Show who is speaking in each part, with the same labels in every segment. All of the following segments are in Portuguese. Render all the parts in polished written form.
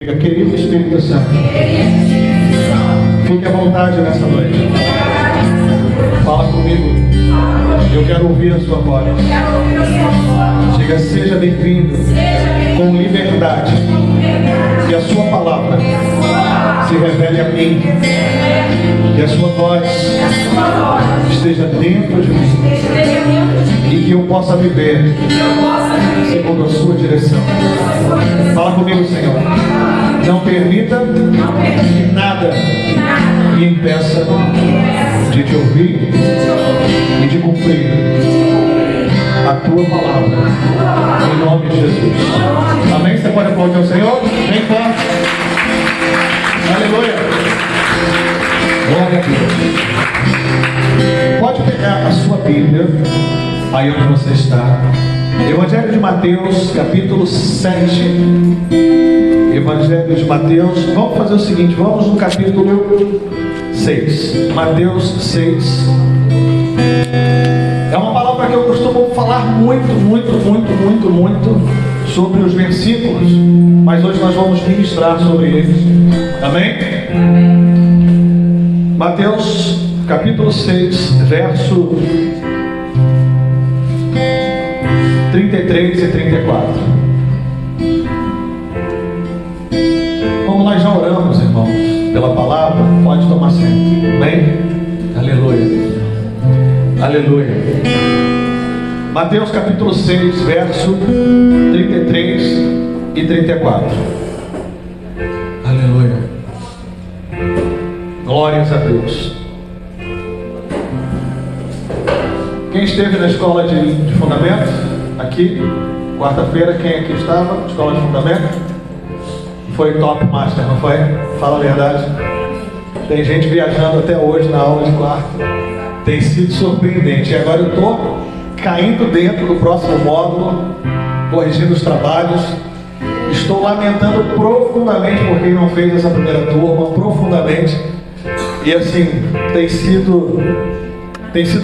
Speaker 1: Querido Espírito Santo, fique à vontade nessa noite. Fala comigo. Eu quero ouvir a sua voz. Diga, seja bem-vindo com liberdade. Que a sua palavra se revele a mim. Que a sua voz esteja dentro de mim. E que eu possa viver segundo a sua direção. Fala comigo, Senhor. Não permita que nada me impeça de te ouvir e de cumprir a tua palavra. Em nome de Jesus. Amém? Você pode aplaudir ao Senhor? Bem forte. Aleluia. Glória a Deus. Pode pegar a sua Bíblia, aí onde você está. Evangelho de Mateus, capítulo 7. Evangelho de Mateus. Vamos fazer o seguinte, vamos no capítulo 6. Mateus 6. É uma palavra que eu costumo falar muito sobre os versículos, mas hoje nós vamos ministrar sobre eles. Amém? Mateus, capítulo 6, verso 33 e 34. Como nós já oramos, irmãos, pela palavra, pode tomar assento. Amém? Aleluia. Aleluia. Mateus capítulo 6, verso 33 e 34. Aleluia. Glórias a Deus. Quem esteve na escola de fundamento? Aqui, quarta-feira, quem aqui estava? Escola de fundamento? Foi top master, não foi? Fala a verdade. Tem gente viajando até hoje na aula de quarta. Tem sido surpreendente. E agora eu estou caindo dentro do próximo módulo, corrigindo os trabalhos. Estou lamentando profundamente por quem não fez essa primeira turma, profundamente. E assim, tem sido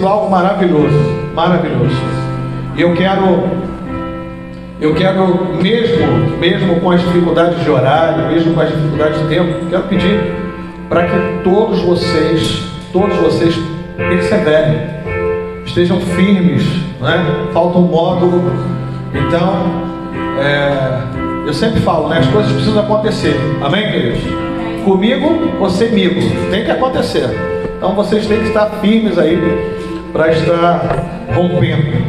Speaker 1: algo maravilhoso, maravilhoso. E eu quero mesmo com as dificuldades de horário, mesmo com as dificuldades de tempo, quero pedir para que todos vocês perseverem, estejam firmes, né? Falta um módulo. Então, eu sempre falo, né? As coisas precisam acontecer. Amém, queridos? Comigo ou semigo, tem que acontecer. Então vocês têm que estar firmes aí para estar rompendo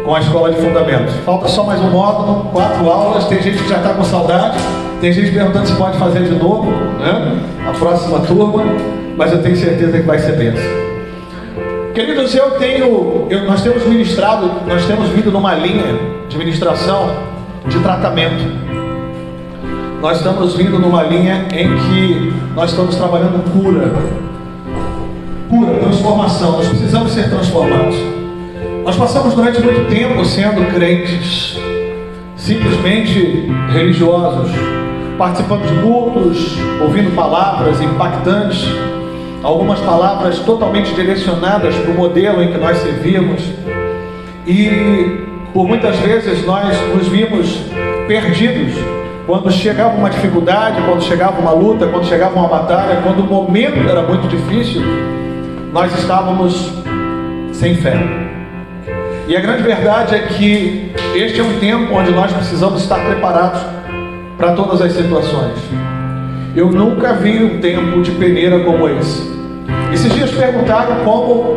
Speaker 1: com a escola de fundamentos. Falta só mais um módulo, 4 aulas. Tem gente que já está com saudade, tem gente perguntando se pode fazer de novo, né? A próxima turma, mas eu tenho certeza que vai ser bênção. Queridos, nós temos vindo numa linha de ministração de tratamento. Nós estamos vindo numa linha em que nós estamos trabalhando cura, transformação. Nós precisamos ser transformados. Nós passamos durante muito tempo sendo crentes, simplesmente religiosos, participando de cultos, ouvindo palavras impactantes, algumas palavras totalmente direcionadas para o modelo em que nós servíamos, e por muitas vezes nós nos vimos perdidos quando chegava uma dificuldade, quando chegava uma luta, quando chegava uma batalha, quando o momento era muito difícil, nós estávamos sem fé. E a grande verdade é que este é um tempo onde nós precisamos estar preparados para todas as situações. Eu nunca vi um tempo de peneira como esse. Esses dias perguntaram como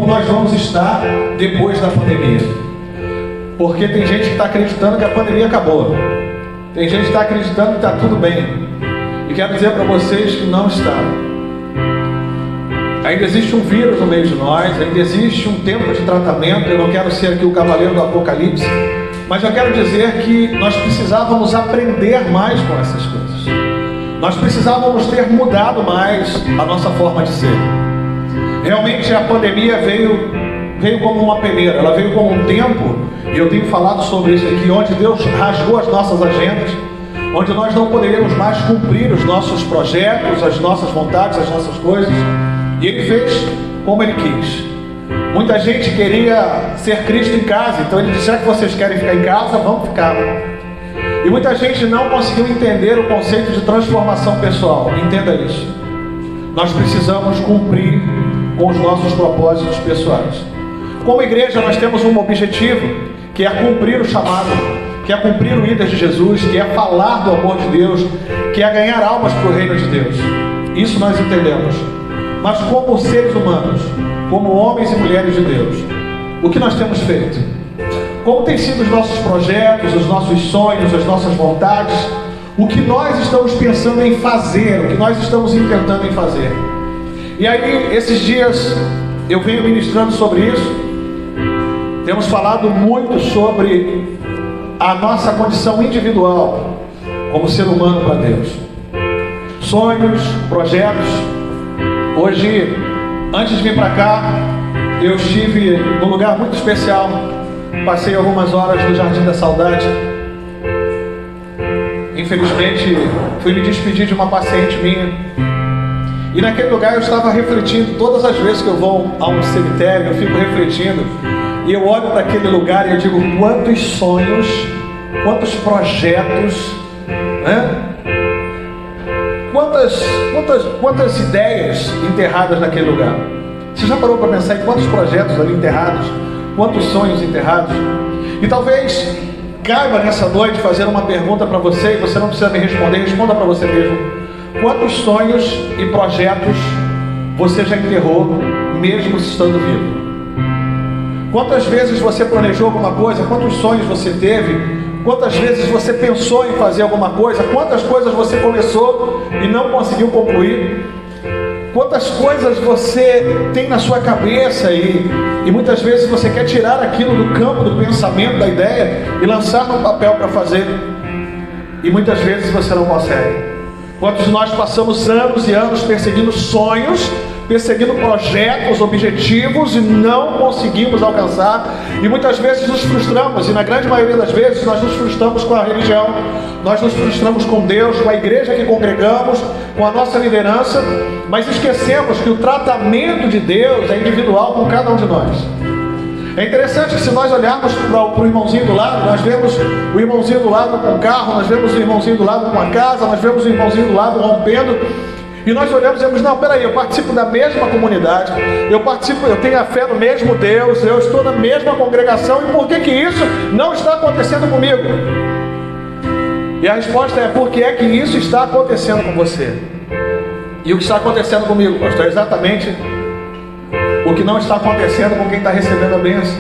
Speaker 1: nós vamos estar depois da pandemia. Porque tem gente que está acreditando que a pandemia acabou. Tem gente que está acreditando que está tudo bem. E quero dizer para vocês que não está. Ainda existe um vírus no meio de nós, ainda existe um tempo de tratamento. Eu não quero ser aqui o cavaleiro do Apocalipse, mas eu quero dizer que nós precisávamos aprender mais com essas coisas. Nós precisávamos ter mudado mais a nossa forma de ser. Realmente a pandemia veio como uma peneira, ela veio como um tempo, e eu tenho falado sobre isso aqui, onde Deus rasgou as nossas agendas, onde nós não poderíamos mais cumprir os nossos projetos, as nossas vontades, as nossas coisas. E Ele fez como Ele quis. Muita gente queria ser Cristo em casa, então Ele disse: já que vocês querem ficar em casa, vamos ficar. E muita gente não conseguiu entender o conceito de transformação pessoal. Entenda isso. Nós precisamos cumprir com os nossos propósitos pessoais. Como igreja, nós temos um objetivo, que é cumprir o chamado, que é cumprir o ídolo de Jesus, que é falar do amor de Deus, que é ganhar almas para o reino de Deus. Isso nós entendemos. Mas como seres humanos, como homens e mulheres de Deus, o que nós temos feito? Como têm sido os nossos projetos, os nossos sonhos, as nossas vontades? O que nós estamos pensando em fazer, o que nós estamos intentando em fazer? E aí, esses dias, eu venho ministrando sobre isso. Temos falado muito sobre a nossa condição individual como ser humano para Deus. Sonhos, projetos. Hoje, antes de vir para cá, eu estive num lugar muito especial. Passei algumas horas no Jardim da Saudade. Infelizmente, fui me despedir de uma paciente minha. E naquele lugar eu estava refletindo. Todas as vezes que eu vou a um cemitério, eu fico refletindo. E eu olho para aquele lugar e eu digo, quantos sonhos, quantos projetos, né? Quantas ideias enterradas naquele lugar. Você já parou para pensar em quantos projetos ali enterrados? Quantos sonhos enterrados? E talvez caiba nessa noite fazer uma pergunta para você, e você não precisa me responder, responda para você mesmo. Quantos sonhos e projetos você já enterrou, mesmo estando vivo? Quantas vezes você planejou alguma coisa? Quantos sonhos você teve? Quantas vezes você pensou em fazer alguma coisa? Quantas coisas você começou e não conseguiu concluir? Quantas coisas você tem na sua cabeça e muitas vezes você quer tirar aquilo do campo do pensamento, da ideia e lançar no papel para fazer, e muitas vezes você não consegue. Quantos de nós passamos anos e anos perseguindo sonhos, perseguindo projetos, objetivos e não conseguimos alcançar, e muitas vezes nos frustramos, e na grande maioria das vezes nós nos frustramos com a religião, nós nos frustramos com Deus, com a igreja que congregamos, com a nossa liderança, mas esquecemos que o tratamento de Deus é individual com cada um de nós. É interessante que se nós olharmos para o irmãozinho do lado, nós vemos o irmãozinho do lado com o carro, nós vemos o irmãozinho do lado com a casa, nós vemos o irmãozinho do lado rompendo, e nós olhamos e dizemos, não, peraí, eu participo da mesma comunidade, eu tenho a fé no mesmo Deus, eu estou na mesma congregação, e por que isso não está acontecendo comigo? E a resposta é, por que é que isso está acontecendo com você? E o que está acontecendo comigo, pastor? É exatamente o que não está acontecendo com quem está recebendo a bênção.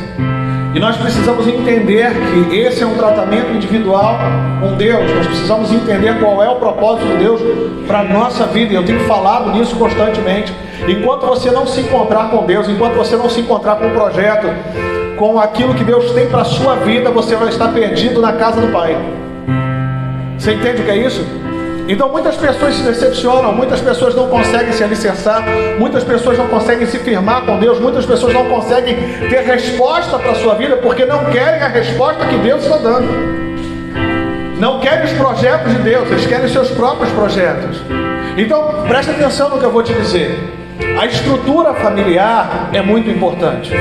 Speaker 1: E nós precisamos entender que esse é um tratamento individual com Deus. Nós precisamos entender qual é o propósito de Deus para a nossa vida. E eu tenho falado nisso constantemente. Enquanto você não se encontrar com Deus, enquanto você não se encontrar com o projeto, com aquilo que Deus tem para a sua vida, você vai estar perdido na casa do Pai. Você entende o que é isso? Então muitas pessoas se decepcionam, muitas pessoas não conseguem se alicerçar, muitas pessoas não conseguem se firmar com Deus, muitas pessoas não conseguem ter resposta para a sua vida, porque não querem a resposta que Deus está dando. Não querem os projetos de Deus, eles querem seus próprios projetos. Então preste atenção no que eu vou te dizer. A estrutura familiar é muito importante.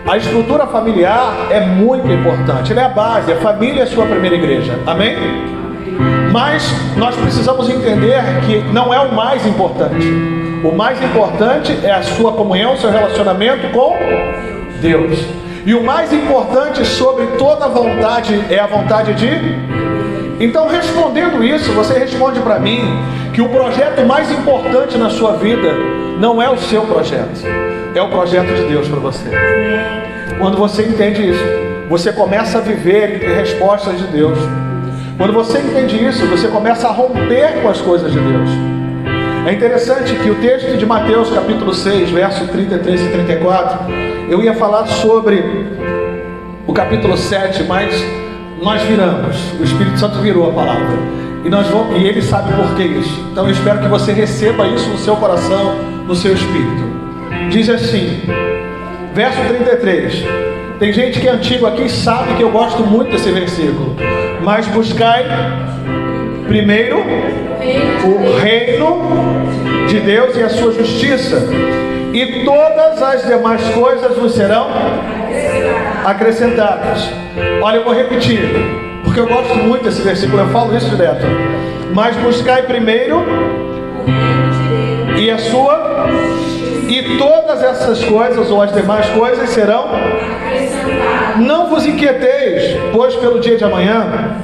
Speaker 1: A estrutura familiar é muito importante, ela é a base, a família é a sua primeira igreja, amém? Mas nós precisamos entender que não é o mais importante. O mais importante é a sua comunhão, o seu relacionamento com Deus. E o mais importante sobre toda a vontade é a vontade de... Então, respondendo isso, você responde para mim que o projeto mais importante na sua vida não é o seu projeto, é o projeto de Deus para você. Quando você entende isso, você começa a viver e ter respostas de Deus. Quando você entende isso, você começa a romper com as coisas de Deus. É interessante que o texto de Mateus capítulo 6, verso 33 e 34, eu ia falar sobre o capítulo 7, mas nós viramos, o Espírito Santo virou a palavra, e ele sabe por que isso. Então eu espero que você receba isso no seu coração, no seu espírito. Diz assim, verso 33, tem gente que é antigo aqui e sabe que eu gosto muito desse versículo. Mas buscai primeiro o reino de Deus e a sua justiça, e todas as demais coisas vos serão acrescentadas. Olha, eu vou repetir, porque porque eu gosto muito desse versículo, eu falo isso direto. Mas buscai primeiro e a sua, e todas essas coisas ou as demais coisas serão. Não vos inquieteis, pois pelo dia de amanhã,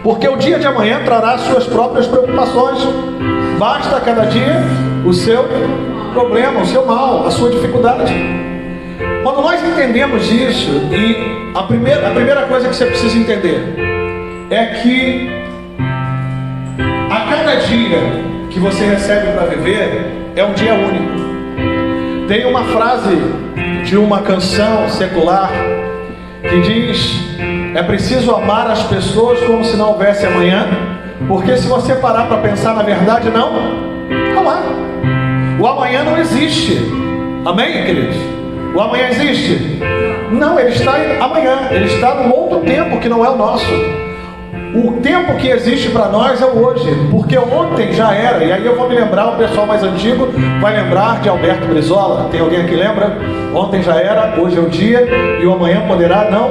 Speaker 1: porque o dia de amanhã trará suas próprias preocupações. Basta a cada dia o seu problema, o seu mal, a sua dificuldade. Quando nós entendemos isso, e a primeira coisa que você precisa entender é que a cada dia que você recebe para viver é um dia único. Tem uma frase de uma canção secular que diz: é preciso amar as pessoas como se não houvesse amanhã, porque se você parar para pensar, na verdade não há. O amanhã não existe. Amém, queridos? O amanhã existe? Não, ele está amanhã, ele está num outro tempo que não é o nosso. O tempo que existe para nós é o hoje, porque ontem já era. E aí eu vou me lembrar, o pessoal mais antigo vai lembrar de Alberto Brizola. Tem alguém aqui que lembra? Ontem já era, hoje é o dia, e o amanhã poderá não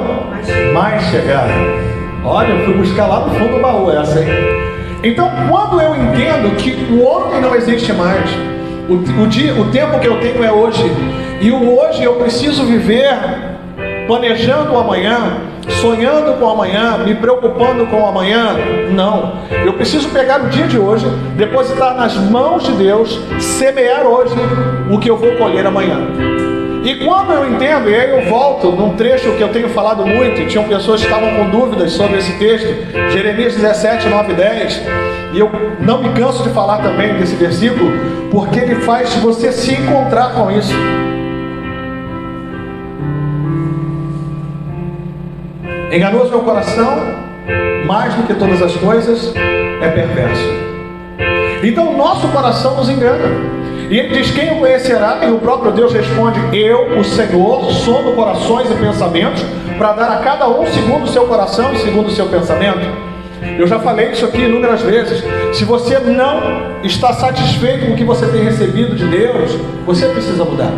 Speaker 1: mais chegar. Olha, eu fui buscar lá no fundo do baú essa, hein? Então, quando eu entendo que o ontem não existe mais, o tempo que eu tenho é hoje, e o hoje eu preciso viver planejando o amanhã, sonhando com o amanhã, me preocupando com o amanhã. Não, eu preciso pegar o dia de hoje, depositar nas mãos de Deus, semear hoje o que eu vou colher amanhã. E quando eu entendo, e aí eu volto num trecho que eu tenho falado muito, e tinham pessoas que estavam com dúvidas sobre esse texto, Jeremias 17, 9 e 10, e eu não me canso de falar também desse versículo, porque ele faz você se encontrar com isso. Enganoso é o coração, mais do que todas as coisas, é perverso. Então o nosso coração nos engana. E ele diz: quem o conhecerá? E o próprio Deus responde: eu, o Senhor, sondo corações e pensamentos, para dar a cada um segundo o seu coração e segundo o seu pensamento. Eu já falei isso aqui inúmeras vezes. Se você não está satisfeito com o que você tem recebido de Deus, você precisa mudar.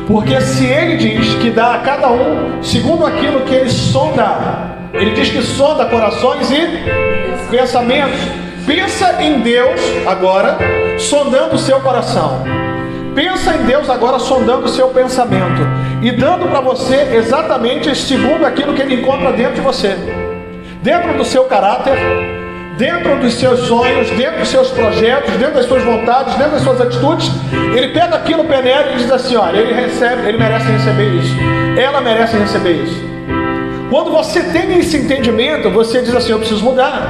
Speaker 1: Porque se ele diz que dá a cada um segundo aquilo que ele sonda, ele diz que sonda corações e pensamentos. Pensa em Deus agora, sondando o seu coração. Pensa em Deus agora, sondando o seu pensamento e dando para você exatamente segundo aquilo que ele encontra dentro de você, dentro do seu caráter, dentro dos seus sonhos, dentro dos seus projetos, dentro das suas vontades, dentro das suas atitudes. Ele pega aquilo, peneira e diz assim: olha, ele merece receber isso, ela merece receber isso. Quando você tem esse entendimento, você diz assim: eu preciso mudar.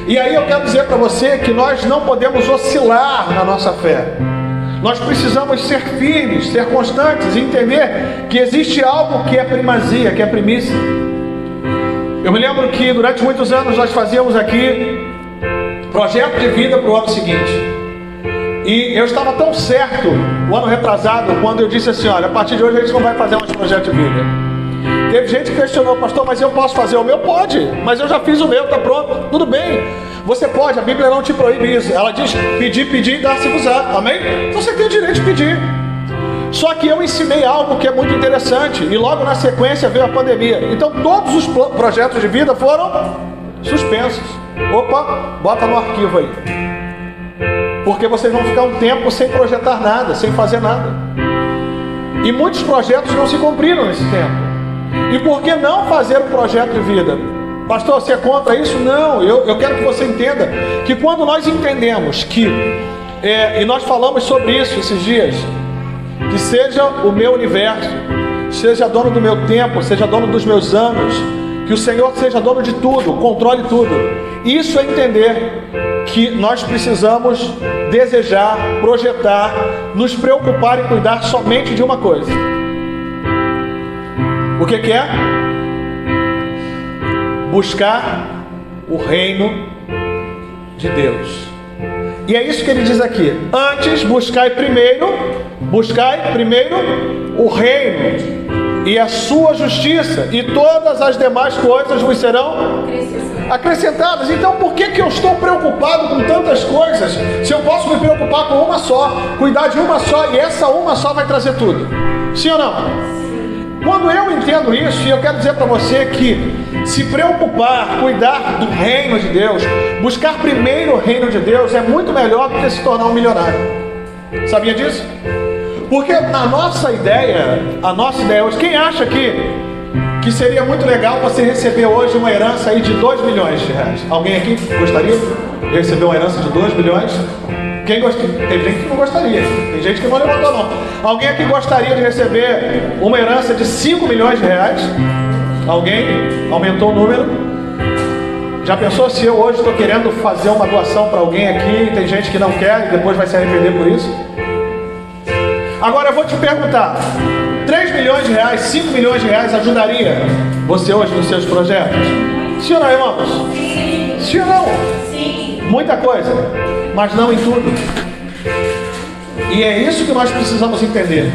Speaker 1: E aí eu quero dizer para você que nós não podemos oscilar na nossa fé. Nós precisamos ser firmes, ser constantes e entender que existe algo que é primazia, que é primícia. Eu me lembro que durante muitos anos nós fazíamos aqui projeto de vida para o ano seguinte. E eu estava tão certo, o ano retrasado, quando eu disse assim: olha, a partir de hoje a gente não vai fazer mais projeto de vida. Teve gente que questionou: pastor, mas eu posso fazer o meu? Pode, mas eu já fiz o meu, está pronto. Tudo bem, você pode, a Bíblia não te proíbe isso. Ela diz: pedir e dar-se-vos-á, amém? Então você tem o direito de pedir. Só que eu ensinei algo que é muito interessante, e logo na sequência veio a pandemia. Então todos os projetos de vida foram suspensos. Opa, bota no arquivo aí, porque vocês vão ficar um tempo sem projetar nada, sem fazer nada. E muitos projetos não se cumpriram nesse tempo. E por que não fazer um projeto de vida? Pastor, você é contra isso? Não, eu quero que você entenda que quando nós entendemos que, e nós falamos sobre isso esses dias, que seja o meu universo, seja dono do meu tempo, seja dono dos meus anos, que o Senhor seja dono de tudo, controle tudo. Isso é entender que nós precisamos desejar, projetar, nos preocupar e cuidar somente de uma coisa. O que é? Buscar o reino de Deus. E é isso que ele diz aqui: antes buscai primeiro o reino e a sua justiça, e todas as demais coisas vos serão acrescentadas. Então por que eu estou preocupado com tantas coisas, se eu posso me preocupar com uma só, cuidar de uma só, e essa uma só vai trazer tudo? Sim ou não? Quando eu entendo isso, e eu quero dizer para você que se preocupar, cuidar do reino de Deus, buscar primeiro o reino de Deus é muito melhor do que se tornar um milionário. Sabia disso? Porque a nossa ideia hoje, quem acha que seria muito legal você receber hoje uma herança aí de 2 milhões de reais? Alguém aqui gostaria de receber uma herança de 2 milhões? Quem gostaria? Tem gente que não gostaria, tem gente que não levantou não. Alguém aqui gostaria de receber uma herança de 5 milhões de reais? Alguém? Aumentou o número? Já pensou se eu hoje estou querendo fazer uma doação para alguém aqui e tem gente que não quer e depois vai se arrepender por isso? Agora eu vou te perguntar, 3 milhões de reais, 5 milhões de reais ajudaria você hoje nos seus projetos? Sim ou não, irmãos? Sim. Sim ou não? Sim. Muita coisa, mas não em tudo. E é isso que nós precisamos entender.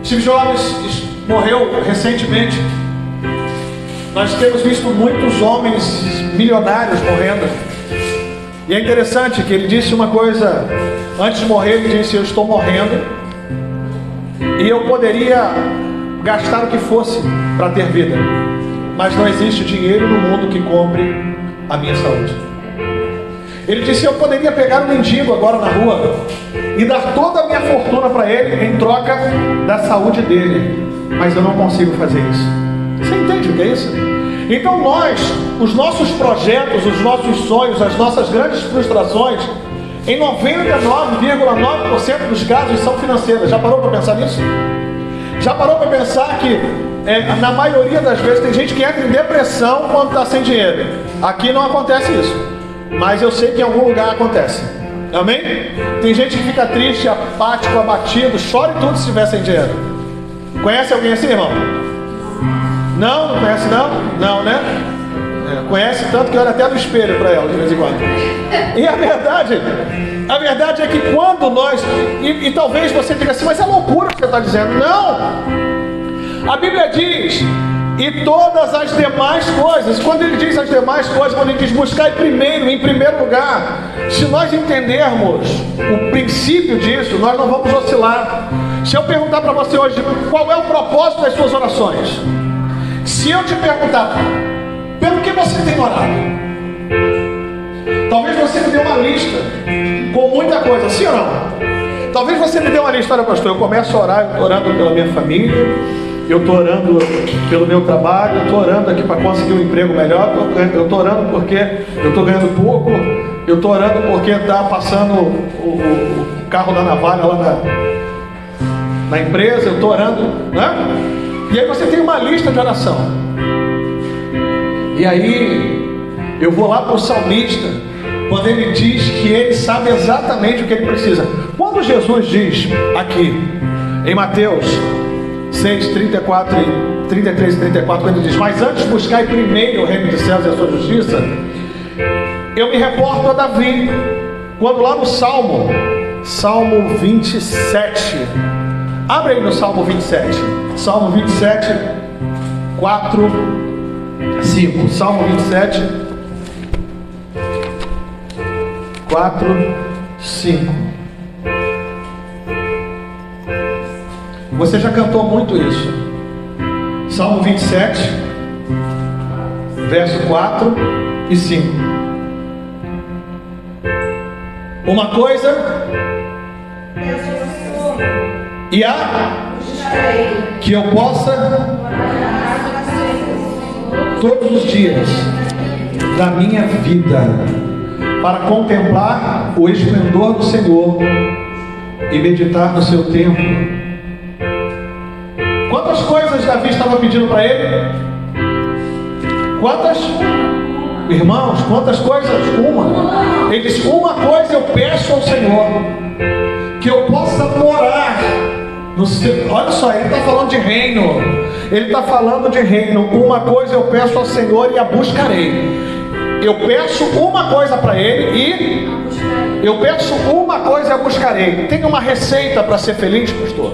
Speaker 1: Steve Jobs morreu recentemente. Nós temos visto muitos homens milionários morrendo. E é interessante que ele disse uma coisa, antes de morrer ele disse: eu estou morrendo e eu poderia gastar o que fosse para ter vida, mas não existe dinheiro no mundo que compre a minha saúde. Ele disse: eu poderia pegar um mendigo agora na rua e dar toda a minha fortuna para ele em troca da saúde dele, mas eu não consigo fazer isso. Você entende o que é isso? Então os nossos projetos, os nossos sonhos, as nossas grandes frustrações, em 99,9% dos casos são financeiras. Já parou para pensar nisso? Já parou para pensar que na maioria das vezes tem gente que entra em depressão quando está sem dinheiro? Aqui não acontece isso, mas eu sei que em algum lugar acontece. Amém? Tem gente que fica triste, apático, abatido, chora e tudo se estiver sem dinheiro. Conhece alguém assim, irmão? Não? Não conhece não? Não, né? Conhece tanto que olha até no espelho para ela de vez em quando. E a verdade é que quando nós... E talvez você diga assim, mas é loucura o que você está dizendo. Não! A Bíblia diz: e todas as demais coisas. Quando ele diz as demais coisas, quando ele diz buscar em primeiro lugar, se nós entendermos o princípio disso, nós não vamos oscilar. Se eu perguntar para você hoje, qual é o propósito das suas orações? Se eu te perguntar, pelo que você tem orado? Talvez você me dê uma lista com muita coisa, sim ou não? Talvez você me dê uma lista: olha, pastor, eu começo a orar, eu estou orando pela minha família, eu estou orando pelo meu trabalho, eu estou orando aqui para conseguir um emprego melhor, eu estou orando porque eu estou ganhando pouco, eu estou orando porque está passando o carro da navalha lá na empresa, eu estou orando, né? E aí você tem uma lista de oração. E aí eu vou lá para o salmista, quando ele diz que ele sabe exatamente o que ele precisa. Quando Jesus diz aqui em Mateus 6, 33 e 34, quando ele diz: mas antes buscai primeiro o reino dos céus e a sua justiça, eu me reporto a Davi, quando lá no Salmo 27, abre aí no Salmo 27, Salmo 27, 4, 5, Salmo 27, 4, 5. Você já cantou muito isso. Salmo 27, verso 4 e 5. Uma coisa e que eu possa todos os dias da minha vida para contemplar o esplendor do Senhor e meditar no seu templo. Quantas coisas Davi estava pedindo para ele? Quantas? Irmãos, quantas coisas? Uma. Ele disse: uma coisa eu peço ao Senhor, que eu possa morar no seu... Olha só, ele está falando de reino. Ele está falando de reino. Uma coisa eu peço ao Senhor e a buscarei. Eu peço uma coisa para Ele e eu peço uma coisa e a buscarei. Tem uma receita para ser feliz, pastor?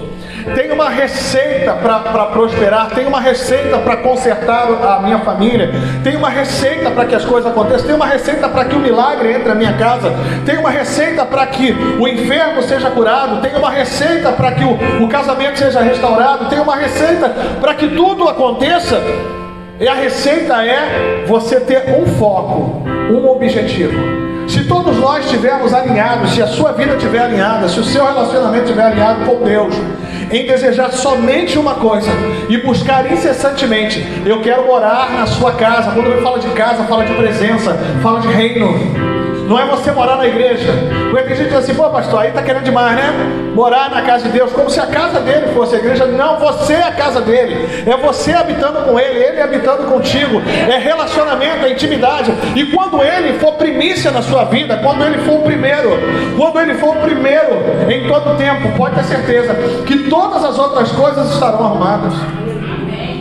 Speaker 1: Tem uma receita para prosperar? Tem uma receita para consertar a minha família? Tem uma receita para que as coisas aconteçam? Tem uma receita para que o milagre entre na minha casa? Tem uma receita para que o enfermo seja curado? Tem uma receita para que o casamento seja restaurado? Tem uma receita para que tudo aconteça? E a receita é você ter um foco, um objetivo. Se todos nós estivermos alinhados, se a sua vida estiver alinhada, se o seu relacionamento estiver alinhado com Deus, em desejar somente uma coisa e buscar incessantemente, eu quero morar na sua casa. Quando ele fala de casa, fala de presença, fala de reino. Não é você morar na igreja. Porque tem gente que diz assim, pô pastor, aí tá querendo demais, né? Morar na casa de Deus, como se a casa dele fosse a igreja. Não, você é a casa dele. É você habitando com ele habitando contigo. É relacionamento, é intimidade. E quando ele for primícia na sua vida, quando ele for o primeiro em todo o tempo, pode ter certeza que todas as outras coisas estarão arrumadas.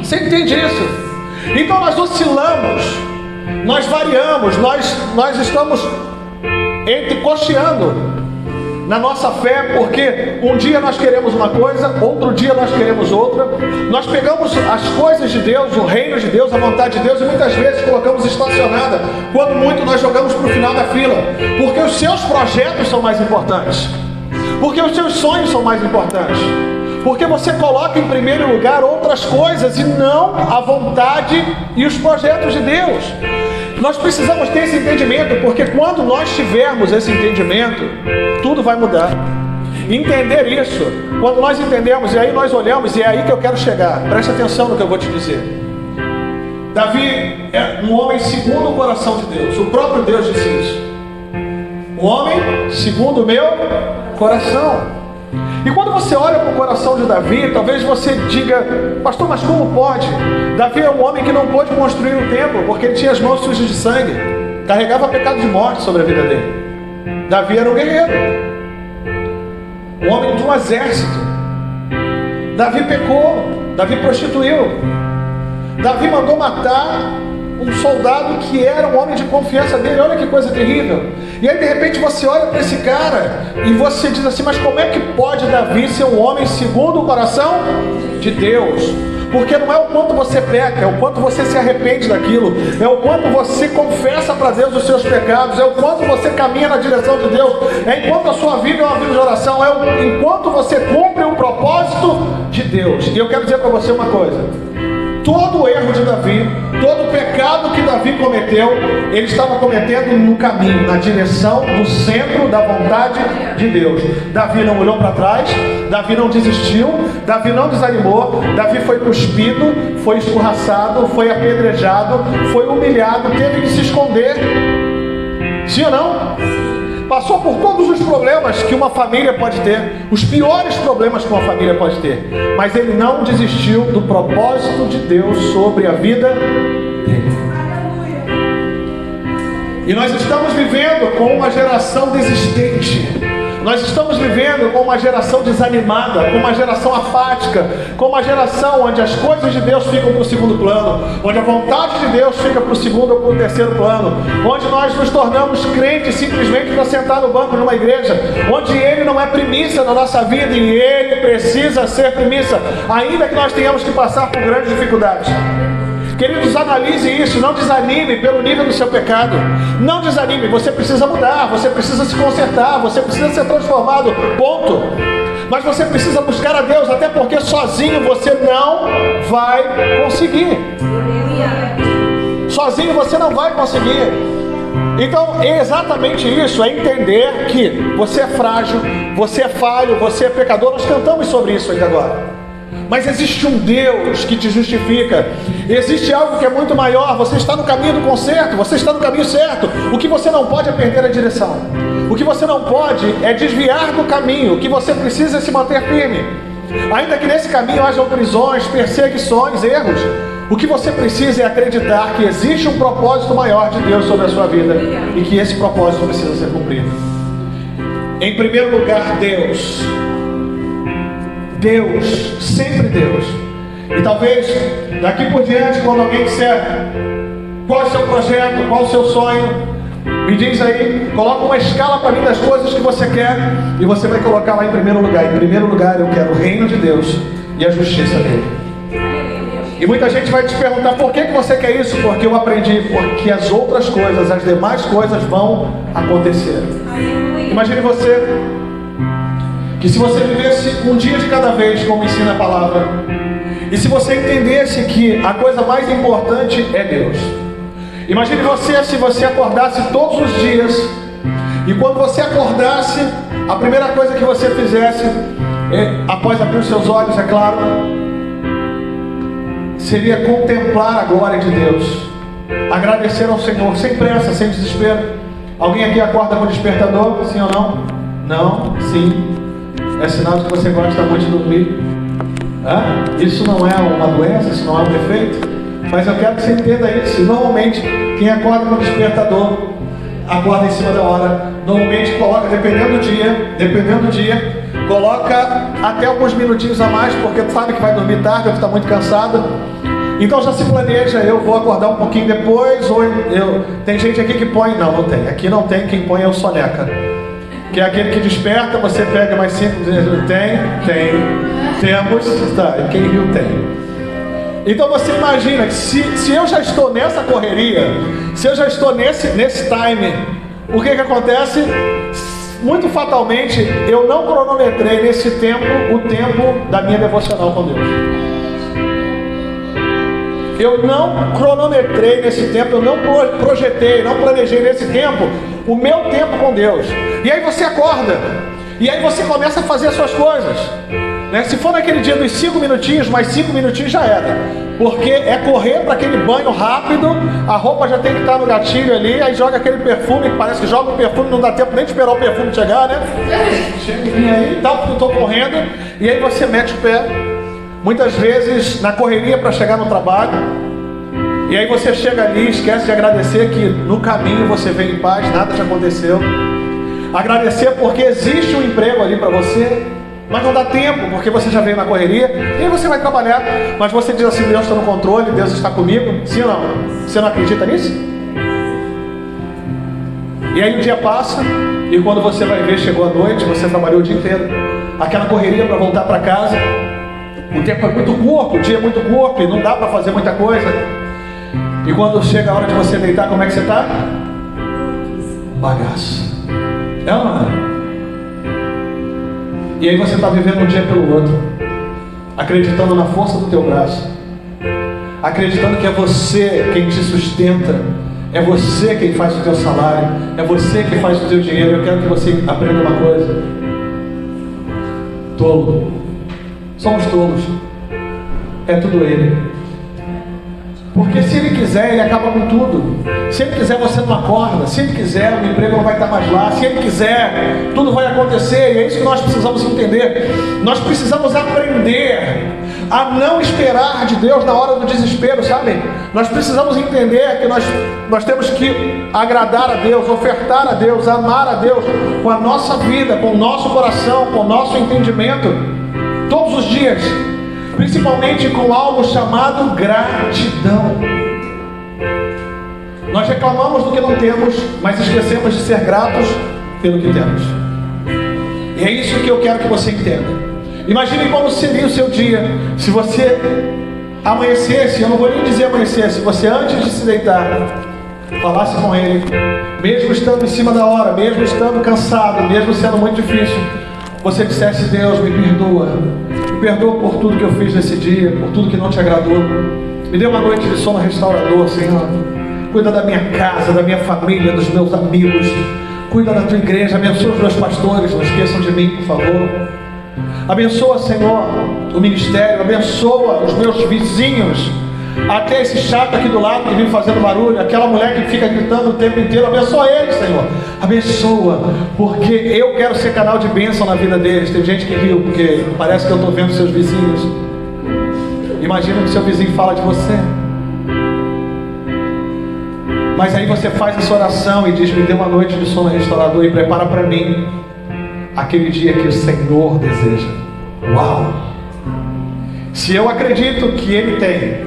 Speaker 1: Você entende isso? Então nós oscilamos, nós variamos, nós estamos cocheando na nossa fé, porque um dia nós queremos uma coisa, outro dia nós queremos outra. Nós pegamos as coisas de Deus, o reino de Deus, a vontade de Deus, e muitas vezes colocamos estacionada. Quando muito nós jogamos para o final da fila, porque os seus projetos são mais importantes, porque os seus sonhos são mais importantes, porque você coloca em primeiro lugar outras coisas e não a vontade e os projetos de Deus. Nós precisamos ter esse entendimento, porque quando nós tivermos esse entendimento, tudo vai mudar. Entender isso, quando nós entendemos, e aí nós olhamos, e é aí que eu quero chegar. Preste atenção no que eu vou te dizer. Davi é um homem segundo o coração de Deus. O próprio Deus disse isso. Um homem segundo o meu coração. E quando você olha para o coração de Davi, talvez você diga, pastor, mas como pode? Davi é um homem que não pôde construir um templo, porque ele tinha as mãos sujas de sangue, carregava pecado de morte sobre a vida dele. Davi era um guerreiro, um homem de um exército. Davi pecou, Davi prostituiu, Davi mandou matar um soldado que era um homem de confiança dele. Olha que coisa terrível. E aí de repente você olha para esse cara e você diz assim, mas como é que pode Davi ser um homem segundo o coração de Deus? Porque não é o quanto você peca, é o quanto você se arrepende daquilo, é o quanto você confessa para Deus os seus pecados, é o quanto você caminha na direção de Deus, é enquanto a sua vida é uma vida de oração, é enquanto você cumpre um propósito de Deus. E eu quero dizer para você uma coisa: todo o erro de Davi, todo o pecado que Davi cometeu, ele estava cometendo no caminho, na direção do centro da vontade de Deus. Davi não olhou para trás, Davi não desistiu, Davi não desanimou, Davi foi cuspido, foi escorraçado, foi apedrejado, foi humilhado, teve que se esconder. Sim ou não? Passou por todos os problemas que uma família pode ter, os piores problemas que uma família pode ter, mas ele não desistiu do propósito de Deus sobre a vida dele. E nós estamos vivendo com uma geração desistente. Nós estamos vivendo com uma geração desanimada, com uma geração apática, com uma geração onde as coisas de Deus ficam para o segundo plano, onde a vontade de Deus fica para o segundo ou para o terceiro plano, onde nós nos tornamos crentes simplesmente para sentar no banco de uma igreja, onde Ele não é primícia na nossa vida e Ele precisa ser primícia, ainda que nós tenhamos que passar por grandes dificuldades. Queridos, analise isso, não desanime pelo nível do seu pecado. Não desanime, você precisa mudar, você precisa se consertar, você precisa ser transformado, ponto. Mas você precisa buscar a Deus, até porque sozinho você não vai conseguir. Sozinho você não vai conseguir. Então é exatamente isso, é entender que você é frágil, você é falho, você é pecador. Nós cantamos sobre isso ainda agora. Mas existe um Deus que te justifica. Existe algo que é muito maior. Você está no caminho do conserto, você está no caminho certo. O que você não pode é perder a direção. O que você não pode é desviar do caminho. O que você precisa é se manter firme. Ainda que nesse caminho haja prisões, perseguições, erros, o que você precisa é acreditar que existe um propósito maior de Deus sobre a sua vida e que esse propósito precisa ser cumprido. Em primeiro lugar, Deus, sempre Deus. E talvez daqui por diante, quando alguém disser, Qual é o seu projeto? Qual é o seu sonho? Me diz aí, coloca uma escala para mim das coisas que você quer e você vai colocar lá em primeiro lugar. Em primeiro lugar eu quero o reino de Deus e a justiça dele. E muita gente vai te perguntar por que você quer isso? Porque eu aprendi, porque as outras coisas, as demais coisas vão acontecer. Imagine você, que se você vivesse um dia de cada vez, como ensina a palavra, e se você entendesse que a coisa mais importante é Deus. Imagine você, se você acordasse todos os dias, e quando você acordasse, a primeira coisa que você fizesse, após abrir os seus olhos, é claro, seria contemplar a glória de Deus, agradecer ao Senhor, sem pressa, sem desespero. Alguém aqui acorda com despertador? Sim ou não? Não? Sim. É sinal de que você gosta muito de dormir. Isso não é uma doença, isso não é um defeito. Mas eu quero que você entenda isso. Normalmente, quem acorda com despertador, acorda em cima da hora. Normalmente coloca, dependendo do dia, coloca até alguns minutinhos a mais, porque sabe que vai dormir tarde ou que está muito cansado. Então já se planeja, eu vou acordar um pouquinho depois, ou tem gente aqui que põe, não tem. Aqui não tem, quem põe é o soneca. Que é aquele que desperta, você pega mais 5 vezes. Temos, tá, quem riu tem. Então você imagina que se eu já estou nessa correria, se eu já estou nesse time, o que acontece? Muito fatalmente, eu não cronometrei nesse tempo o tempo da minha devocional com Deus. Eu não cronometrei nesse tempo, eu não projetei, não planejei nesse tempo o meu tempo com Deus. E aí você acorda, e aí você começa a fazer as suas coisas. Se for naquele dia dos 5 minutinhos, mais 5 minutinhos já era. Porque é correr para aquele banho rápido, a roupa já tem que estar no gatilho ali, aí joga aquele perfume, parece que joga o perfume, não dá tempo nem de esperar o perfume chegar, né? Chega aí, tal, porque eu estou correndo, e aí você mete o pé. Muitas vezes na correria para chegar no trabalho, e aí você chega ali, esquece de agradecer que no caminho você veio em paz, nada te aconteceu. Agradecer porque existe um emprego ali para você, mas não dá tempo, porque você já veio na correria, e aí você vai trabalhar, mas você diz assim, Deus está no controle, Deus está comigo, sim ou não? Você não acredita nisso? E aí o dia passa, e quando você vai ver, chegou a noite, você trabalhou o dia inteiro, aquela correria para voltar para casa, o tempo é muito curto, o dia é muito curto, e não dá para fazer muita coisa, e quando chega a hora de você deitar, como é que você está? Bagaço. É ou não é? E aí você está vivendo um dia pelo outro, acreditando na força do teu braço, acreditando que é você quem te sustenta, é você quem faz o teu salário, é você que faz o teu dinheiro. Eu quero que você aprenda uma coisa: tolo, somos tolos, é tudo Ele. Porque se Ele quiser, Ele acaba com tudo. Se Ele quiser, você não acorda. Se Ele quiser, o emprego não vai estar mais lá. Se Ele quiser, tudo vai acontecer. E é isso que nós precisamos entender. Nós precisamos aprender a não esperar de Deus na hora do desespero, sabe? Nós precisamos entender que nós temos que agradar a Deus, ofertar a Deus, amar a Deus com a nossa vida, com o nosso coração, com o nosso entendimento, todos os dias. Principalmente com algo chamado gratidão. Nós reclamamos do que não temos, mas esquecemos de ser gratos pelo que temos. E é isso que eu quero que você entenda. Imagine como seria o seu dia se você amanhecesse, eu não vou nem dizer amanhecer, se você antes de se deitar falasse com Ele, mesmo estando em cima da hora, mesmo estando cansado, mesmo sendo muito difícil, você dissesse: Deus, me perdoa por tudo que eu fiz nesse dia, por tudo que não te agradou. Me dê uma noite de sono restaurador, Senhor. Cuida da minha casa, da minha família, dos meus amigos. Cuida da tua igreja, abençoa os meus pastores, não esqueçam de mim, por favor. Abençoa, Senhor, o ministério, abençoa os meus vizinhos, até esse chato aqui do lado que vive fazendo barulho, aquela mulher que fica gritando o tempo inteiro. Abençoa eles, Senhor. Abençoa, porque eu quero ser canal de bênção na vida deles. Tem gente que riu, porque parece que eu estou vendo seus vizinhos. Imagina que seu vizinho fala de você. Mas aí você faz essa oração e diz: me dê uma noite de sono restaurador e prepara para mim aquele dia que o Senhor deseja. Uau! Se eu acredito que Ele tem,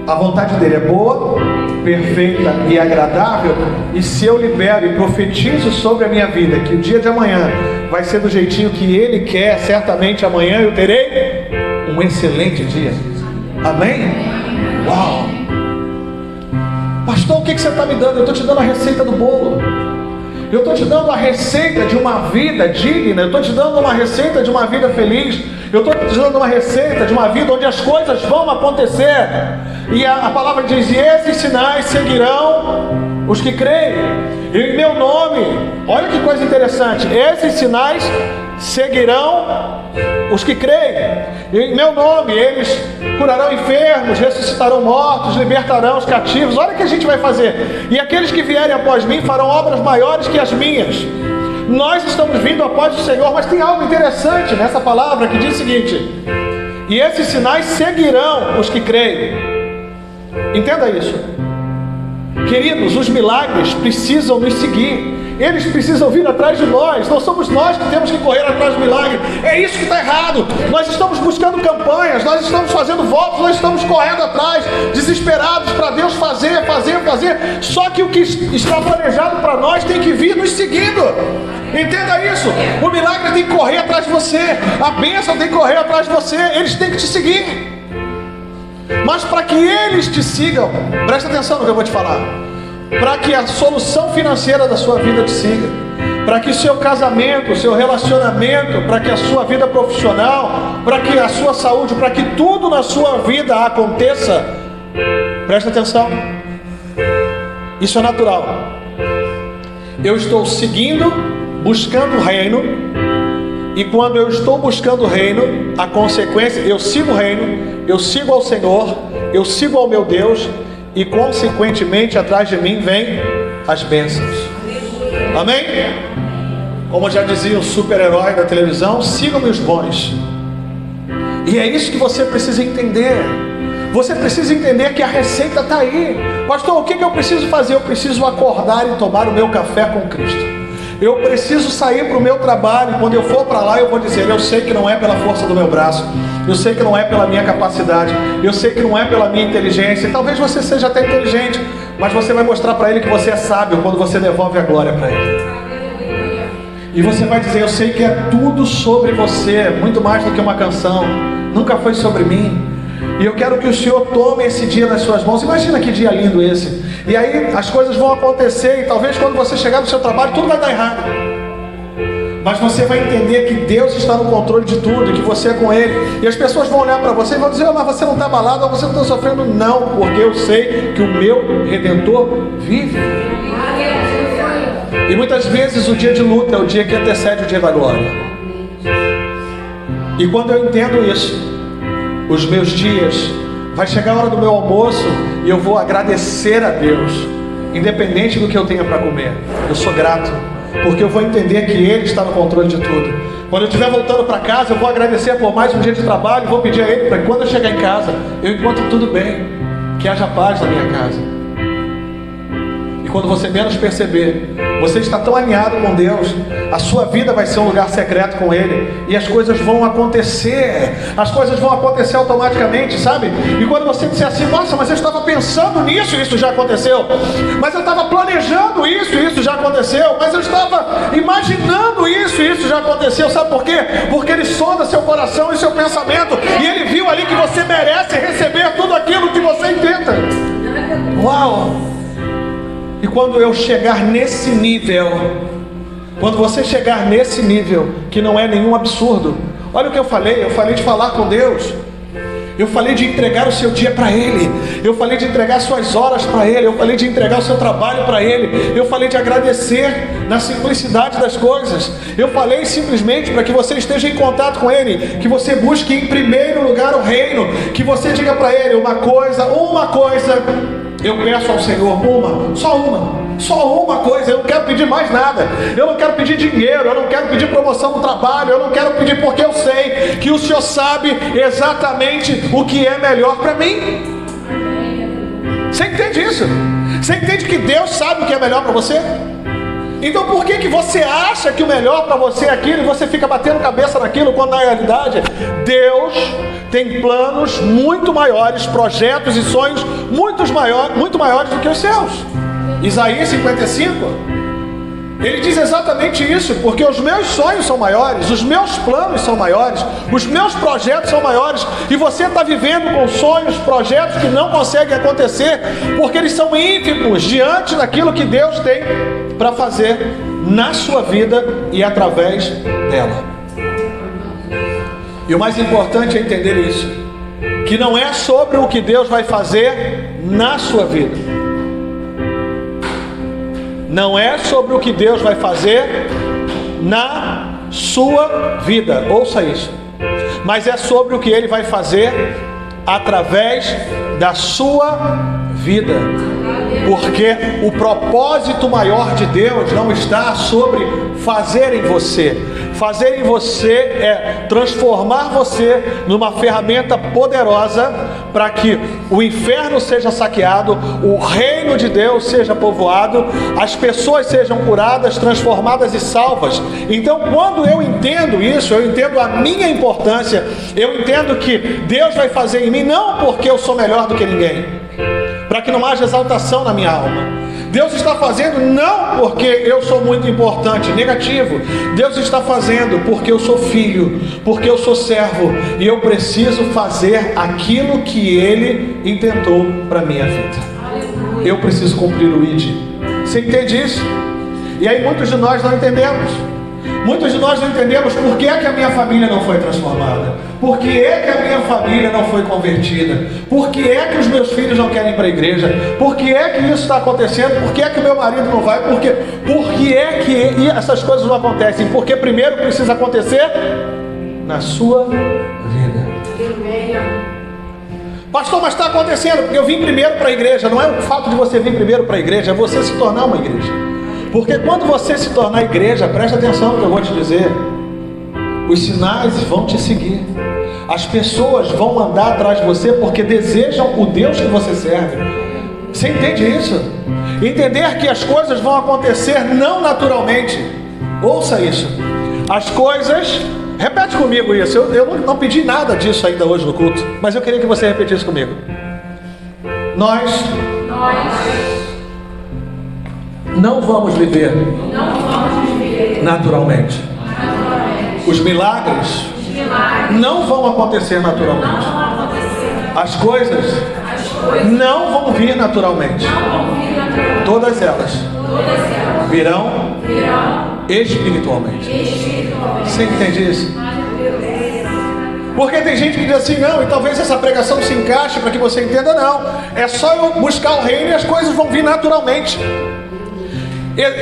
Speaker 1: a vontade dele é boa, perfeita e agradável, e se eu libero e profetizo sobre a minha vida que o dia de amanhã vai ser do jeitinho que ele quer, certamente amanhã eu terei um excelente dia. Amém? Uau! Pastor, o que você está me dando? Eu estou te dando a receita do bolo. Eu estou te dando a receita de uma vida digna. Eu estou te dando uma receita de uma vida feliz. Eu estou te dando uma receita de uma vida onde as coisas vão acontecer. E a palavra diz: e esses sinais seguirão os que creem. E em meu nome, olha que coisa interessante, esses sinais seguirão os que creem. E em meu nome eles curarão enfermos, ressuscitarão mortos, libertarão os cativos. Olha o que a gente vai fazer. E aqueles que vierem após mim farão obras maiores que as minhas. Nós estamos vindo após o Senhor, mas tem algo interessante nessa palavra que diz o seguinte: e esses sinais seguirão os que creem. Entenda isso. Queridos, os milagres precisam nos seguir. Eles precisam vir atrás de nós. Não somos nós que temos que correr atrás do milagre. É isso que está errado. Nós estamos buscando campanhas, nós estamos fazendo votos, nós estamos correndo atrás, desesperados para Deus fazer. Só que o que está planejado para nós tem que vir nos seguindo. Entenda isso. O milagre tem que correr atrás de você. A bênção tem que correr atrás de você. Eles têm que te seguir. Mas para que eles te sigam, presta atenção no que eu vou te falar. Para que a solução financeira da sua vida te siga, para que o seu casamento, o seu relacionamento, para que a sua vida profissional, para que a sua saúde, para que tudo na sua vida aconteça, presta atenção. Isso é natural. Eu estou seguindo, buscando o reino, e quando eu estou buscando o reino, a consequência, eu sigo o reino, eu sigo ao Senhor, eu sigo ao meu Deus, e consequentemente atrás de mim vem as bênçãos. Amém? Como já dizia o super-herói da televisão, sigam-me os bons. E é isso que você precisa entender. Você precisa entender que a receita está aí. Pastor, o que eu preciso fazer? Eu preciso acordar e tomar o meu café com Cristo. Eu preciso sair para o meu trabalho, e quando eu for para lá eu vou dizer: eu sei que não é pela força do meu braço, eu sei que não é pela minha capacidade, eu sei que não é pela minha inteligência. E talvez você seja até inteligente, mas você vai mostrar para ele que você é sábio quando você devolve a glória para ele. E você vai dizer: eu sei que é tudo sobre você, muito mais do que uma canção, nunca foi sobre mim. E eu quero que o Senhor tome esse dia nas suas mãos. Imagina que dia lindo esse. E aí as coisas vão acontecer, e talvez quando você chegar no seu trabalho tudo vai dar errado. Mas você vai entender que Deus está no controle de tudo, e que você é com Ele. E as pessoas vão olhar para você e vão dizer: mas você não está abalado, ou você não está sofrendo. Não, porque eu sei que o meu Redentor vive. E muitas vezes o dia de luta é o dia que antecede o dia da glória. E quando eu entendo isso, os meus dias, vai chegar a hora do meu almoço e eu vou agradecer a Deus, independente do que eu tenha para comer. Eu sou grato, porque eu vou entender que Ele está no controle de tudo. Quando eu estiver voltando para casa, eu vou agradecer por mais um dia de trabalho e vou pedir a Ele para que quando eu chegar em casa, eu encontre tudo bem, que haja paz na minha casa. E quando você menos perceber, você está tão alinhado com Deus, a sua vida vai ser um lugar secreto com Ele, e as coisas vão acontecer, automaticamente, sabe? E quando você disser assim: nossa, mas eu estava pensando nisso, isso já aconteceu, mas eu estava planejando isso já aconteceu, mas eu estava imaginando isso já aconteceu, sabe por quê? Porque Ele sonda seu coração e seu pensamento, e Ele viu ali que você merece receber tudo aquilo que você intenta. Uau! E quando eu chegar nesse nível, quando você chegar nesse nível, que não é nenhum absurdo, olha o que eu falei de falar com Deus, eu falei de entregar o seu dia para Ele, eu falei de entregar suas horas para Ele, eu falei de entregar o seu trabalho para Ele, eu falei de agradecer na simplicidade das coisas, eu falei simplesmente para que você esteja em contato com Ele, que você busque em primeiro lugar o reino, que você diga para Ele: uma coisa eu peço ao Senhor, só uma coisa, eu não quero pedir mais nada, eu não quero pedir dinheiro, eu não quero pedir promoção no trabalho, eu não quero pedir, porque eu sei que o Senhor sabe exatamente o que é melhor para mim. Você entende isso? Você entende que Deus sabe o que é melhor para você? Então por que você acha que o melhor para você é aquilo e você fica batendo cabeça naquilo, quando na realidade Deus tem planos muito maiores, projetos e sonhos muito maiores do que os seus. Isaías 55, ele diz exatamente isso, porque os meus sonhos são maiores, os meus planos são maiores, os meus projetos são maiores, e você está vivendo com sonhos, projetos que não conseguem acontecer, porque eles são ínfimos diante daquilo que Deus tem para fazer na sua vida e através dela. E o mais importante é entender isso, que não é sobre o que Deus vai fazer na sua vida, não é sobre o que Deus vai fazer na sua vida, ouça isso, mas é sobre o que Ele vai fazer através da sua vida, porque o propósito maior de Deus não está sobre fazer em você. Fazer em você é transformar você numa ferramenta poderosa para que o inferno seja saqueado, o reino de Deus seja povoado, as pessoas sejam curadas, transformadas e salvas. Então, quando eu entendo isso, eu entendo a minha importância, eu entendo que Deus vai fazer em mim, não porque eu sou melhor do que ninguém, para que não haja exaltação na minha alma. Deus está fazendo não porque eu sou muito importante, negativo. Deus está fazendo porque eu sou filho, porque eu sou servo, e eu preciso fazer aquilo que Ele intentou para a minha vida. Eu preciso cumprir o ID. Você entende isso? E aí muitos de nós não entendemos. Muitos de nós não entendemos por que é que a minha família não foi transformada, por que é que a minha família não foi convertida, por que é que os meus filhos não querem ir para a igreja, por que é que isso está acontecendo, por que é que o meu marido não vai, por que é que essas coisas não acontecem, porque primeiro precisa acontecer na sua vida. Pastor, mas está acontecendo porque eu vim primeiro para a igreja. Não é o fato de você vir primeiro para a igreja, é você se tornar uma igreja. Porque quando você se tornar igreja, presta atenção no que eu vou te dizer, os sinais vão te seguir, as pessoas vão andar atrás de você porque desejam o Deus que você serve. Você entende isso? Entender que as coisas vão acontecer não naturalmente. Ouça isso, as coisas, repete comigo isso, eu não pedi nada disso ainda hoje no culto, mas eu queria que você repetisse comigo. Nós não vamos viver naturalmente. Os milagres não vão acontecer naturalmente. As coisas não vão vir naturalmente. Todas elas virão espiritualmente. Você entende isso? Porque tem gente que diz assim, não, e talvez essa pregação se encaixe para que você entenda. Não, é só eu buscar o reino e as coisas vão vir naturalmente.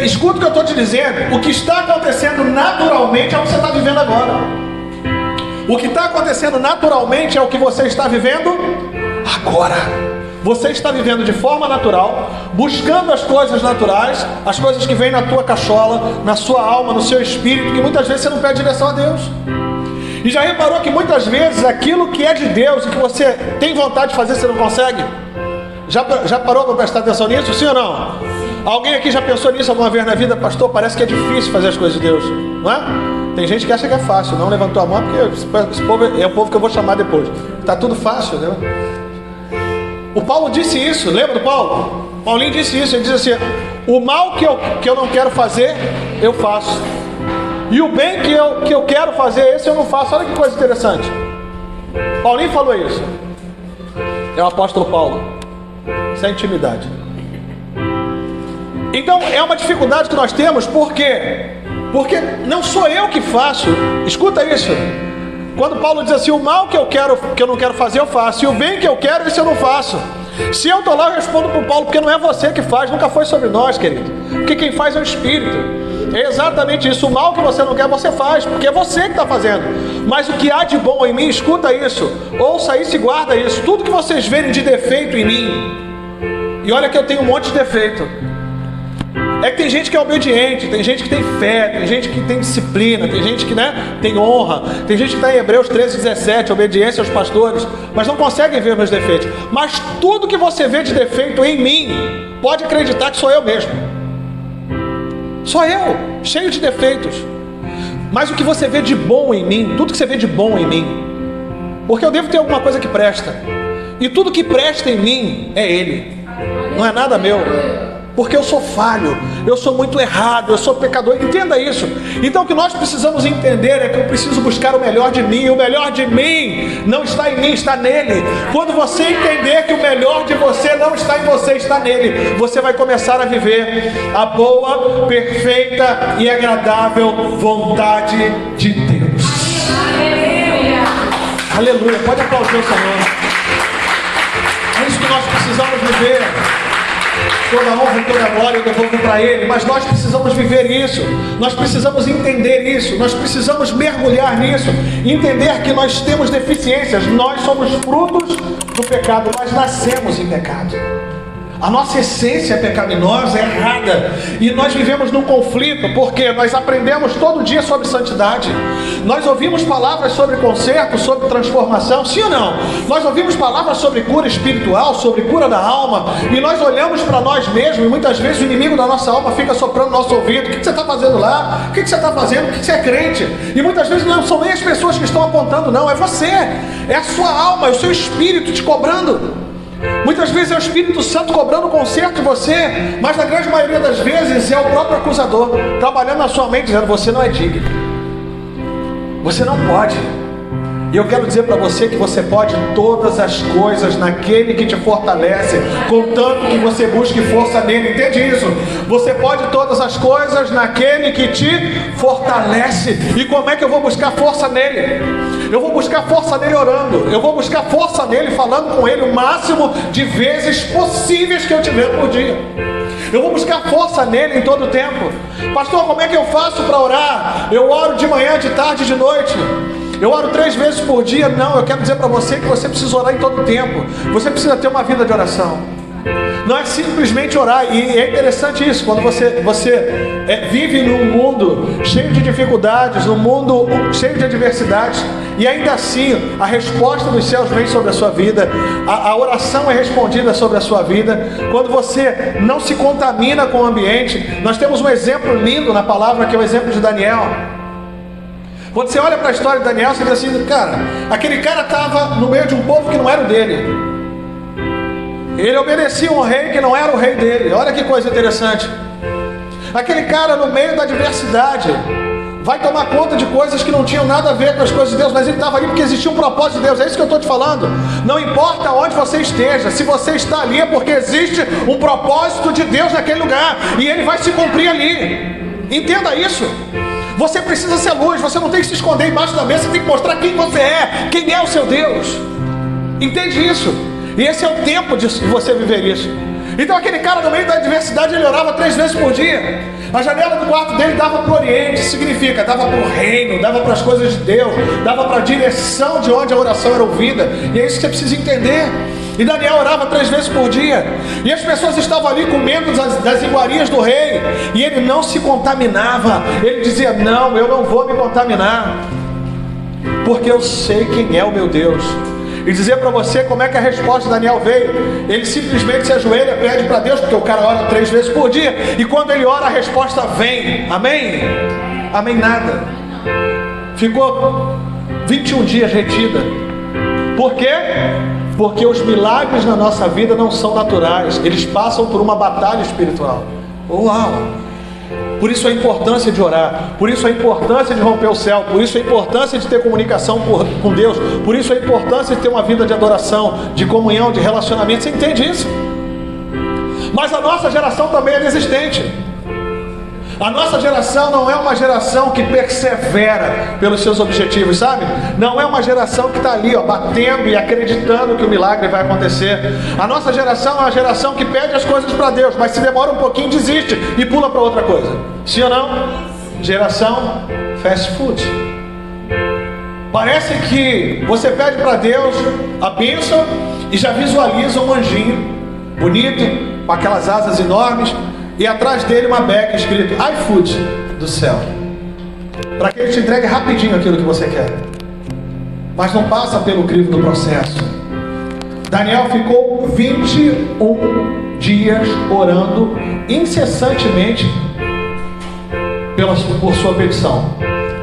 Speaker 1: Escuta o que eu estou te dizendo. O que está acontecendo naturalmente é o que você está vivendo agora. O que está acontecendo naturalmente é o que você está vivendo agora. Você está vivendo de forma natural, buscando as coisas naturais, as coisas que vêm na tua cachola, na sua alma, no seu espírito, que muitas vezes você não pede direção a Deus. E já reparou que muitas vezes aquilo que é de Deus e que você tem vontade de fazer, você não consegue? Já parou para prestar atenção nisso? Sim ou não? Alguém aqui já pensou nisso alguma vez na vida? Pastor, parece que é difícil fazer as coisas de Deus, não é? Tem gente que acha que é fácil. Não levantou a mão porque esse povo é o povo que eu vou chamar depois. Está tudo fácil, né? O Paulo disse isso, lembra do Paulo? Paulinho disse isso, ele diz assim, o mal que eu não quero fazer, eu faço, e o bem que eu quero fazer, esse eu não faço. Olha que coisa interessante, Paulinho falou isso. É o apóstolo Paulo. Isso é intimidade. Então é uma dificuldade que nós temos. Por quê? Porque não sou eu que faço. Escuta isso. Quando Paulo diz assim, o mal que eu não quero fazer, eu faço, e o bem que eu quero, esse eu não faço. Se eu estou lá, eu respondo para o Paulo, porque não é você que faz, nunca foi sobre nós, querido. Porque quem faz é o Espírito. É exatamente isso. O mal que você não quer, você faz, porque é você que está fazendo. Mas o que há de bom em mim, escuta isso, ouça isso e guarda isso. Tudo que vocês verem de defeito em mim, e olha que eu tenho um monte de defeito, é que tem gente que é obediente, tem gente que tem fé, tem gente que tem disciplina, tem gente que tem honra, tem gente que está em Hebreus 13:17, obediência aos pastores, mas não conseguem ver meus defeitos. Mas tudo que você vê de defeito em mim, pode acreditar que sou eu mesmo. Sou eu, cheio de defeitos. Mas o que você vê de bom em mim, tudo que você vê de bom em mim, Porque eu devo ter alguma coisa que presta. E tudo que presta em mim é Ele. Não é nada meu. Porque eu sou falho, eu sou muito errado, eu sou pecador. Entenda isso. Então o que nós precisamos entender é que eu preciso buscar o melhor de mim. O melhor de mim não está em mim, está nele. Quando você entender que o melhor de você não está em você, está nele, você vai começar a viver a boa, perfeita e agradável vontade de Deus. Aleluia. Pode aplaudir o Senhor. É isso que nós precisamos viver. Toda honra e toda glória eu devolvo para Ele, mas nós precisamos viver isso, nós precisamos entender isso, nós precisamos mergulhar nisso, entender que nós temos deficiências, nós somos frutos do pecado, nós nascemos em pecado. A nossa essência pecaminosa é errada. E nós vivemos num conflito, porque nós aprendemos todo dia sobre santidade. Nós ouvimos palavras sobre conserto, sobre transformação, sim ou não? Nós ouvimos palavras sobre cura espiritual, sobre cura da alma. E nós olhamos para nós mesmos, e muitas vezes o inimigo da nossa alma fica soprando no nosso ouvido. O que você está fazendo lá? O que você está fazendo? Por que você é crente? E muitas vezes não são nem as pessoas que estão apontando, não. É você. É a sua alma, é o seu espírito te cobrando. Muitas vezes é o Espírito Santo cobrando conserto de você, mas na grande maioria das vezes é o próprio acusador trabalhando na sua mente, dizendo: você não é digno, você não pode. E eu quero dizer para você que você pode todas as coisas naquele que te fortalece, contanto que você busque força nele. Entende isso? Você pode todas as coisas naquele que te fortalece. E como é que eu vou buscar força nele? Eu vou buscar força nele orando. Eu vou buscar força nele falando com ele o máximo de vezes possíveis que eu tiver por dia. Eu vou buscar força nele em todo o tempo. Pastor, como é que eu faço para orar? Eu oro de manhã, de tarde e de noite. Eu oro 3 vezes por dia. Não, eu quero dizer para você que você precisa orar em todo o tempo. Você precisa ter uma vida de oração. Não é simplesmente orar. E é interessante isso, quando você vive num mundo cheio de dificuldades, num mundo cheio de adversidades, e ainda assim a resposta dos céus vem sobre a sua vida, a oração é respondida sobre a sua vida. Quando você não se contamina com o ambiente. Nós temos um exemplo lindo na palavra, que é o exemplo de Daniel. Quando você olha para a história de Daniel, você diz assim: cara, aquele cara estava no meio de um povo que não era o dele. Ele obedecia um rei que não era o rei dele. Olha que coisa interessante. Aquele cara, no meio da adversidade, vai tomar conta de coisas que não tinham nada a ver com as coisas de Deus, mas ele estava ali porque existia um propósito de Deus. É isso que eu estou te falando. Não importa onde você esteja, se você está ali é porque existe um propósito de Deus naquele lugar, e ele vai se cumprir ali. Entenda isso. Você precisa ser luz, você não tem que se esconder embaixo da mesa, você tem que mostrar quem você é, quem é o seu Deus. Entende isso? E esse é o tempo de você viver isso. Então aquele cara, no meio da adversidade, ele orava 3 vezes por dia. A janela do quarto dele dava para o Oriente, significa, dava para o reino, dava para as coisas de Deus, dava para a direção de onde a oração era ouvida. E é isso que você precisa entender. E Daniel orava 3 vezes por dia. E as pessoas estavam ali comendo das iguarias do rei. E ele não se contaminava. Ele dizia: não, eu não vou me contaminar, porque eu sei quem é o meu Deus. E dizer para você como é que a resposta de Daniel veio. Ele simplesmente se ajoelha, pede para Deus, porque o cara ora 3 vezes por dia. E quando ele ora, a resposta vem. Amém? Amém nada. Ficou 21 dias retida. Por quê? Porque os milagres na nossa vida não são naturais. Eles passam por uma batalha espiritual. Uau! Por isso a importância de orar, por isso a importância de romper o céu, por isso a importância de ter comunicação com Deus, por isso a importância de ter uma vida de adoração, de comunhão, de relacionamento. Você entende isso? Mas a nossa geração também é desistente. A nossa geração não é uma geração que persevera pelos seus objetivos, sabe? Não é uma geração que está ali, batendo e acreditando que o milagre vai acontecer. A nossa geração é uma geração que pede as coisas para Deus, mas se demora um pouquinho, desiste e pula para outra coisa. Sim ou não? Geração fast food. Parece que você pede para Deus a bênção e já visualiza um anjinho bonito, com aquelas asas enormes, e atrás dele uma bag escrito iFood do céu, para que ele te entregue rapidinho aquilo que você quer. Mas não passa pelo crivo do processo. Daniel ficou 21 dias orando incessantemente por sua petição.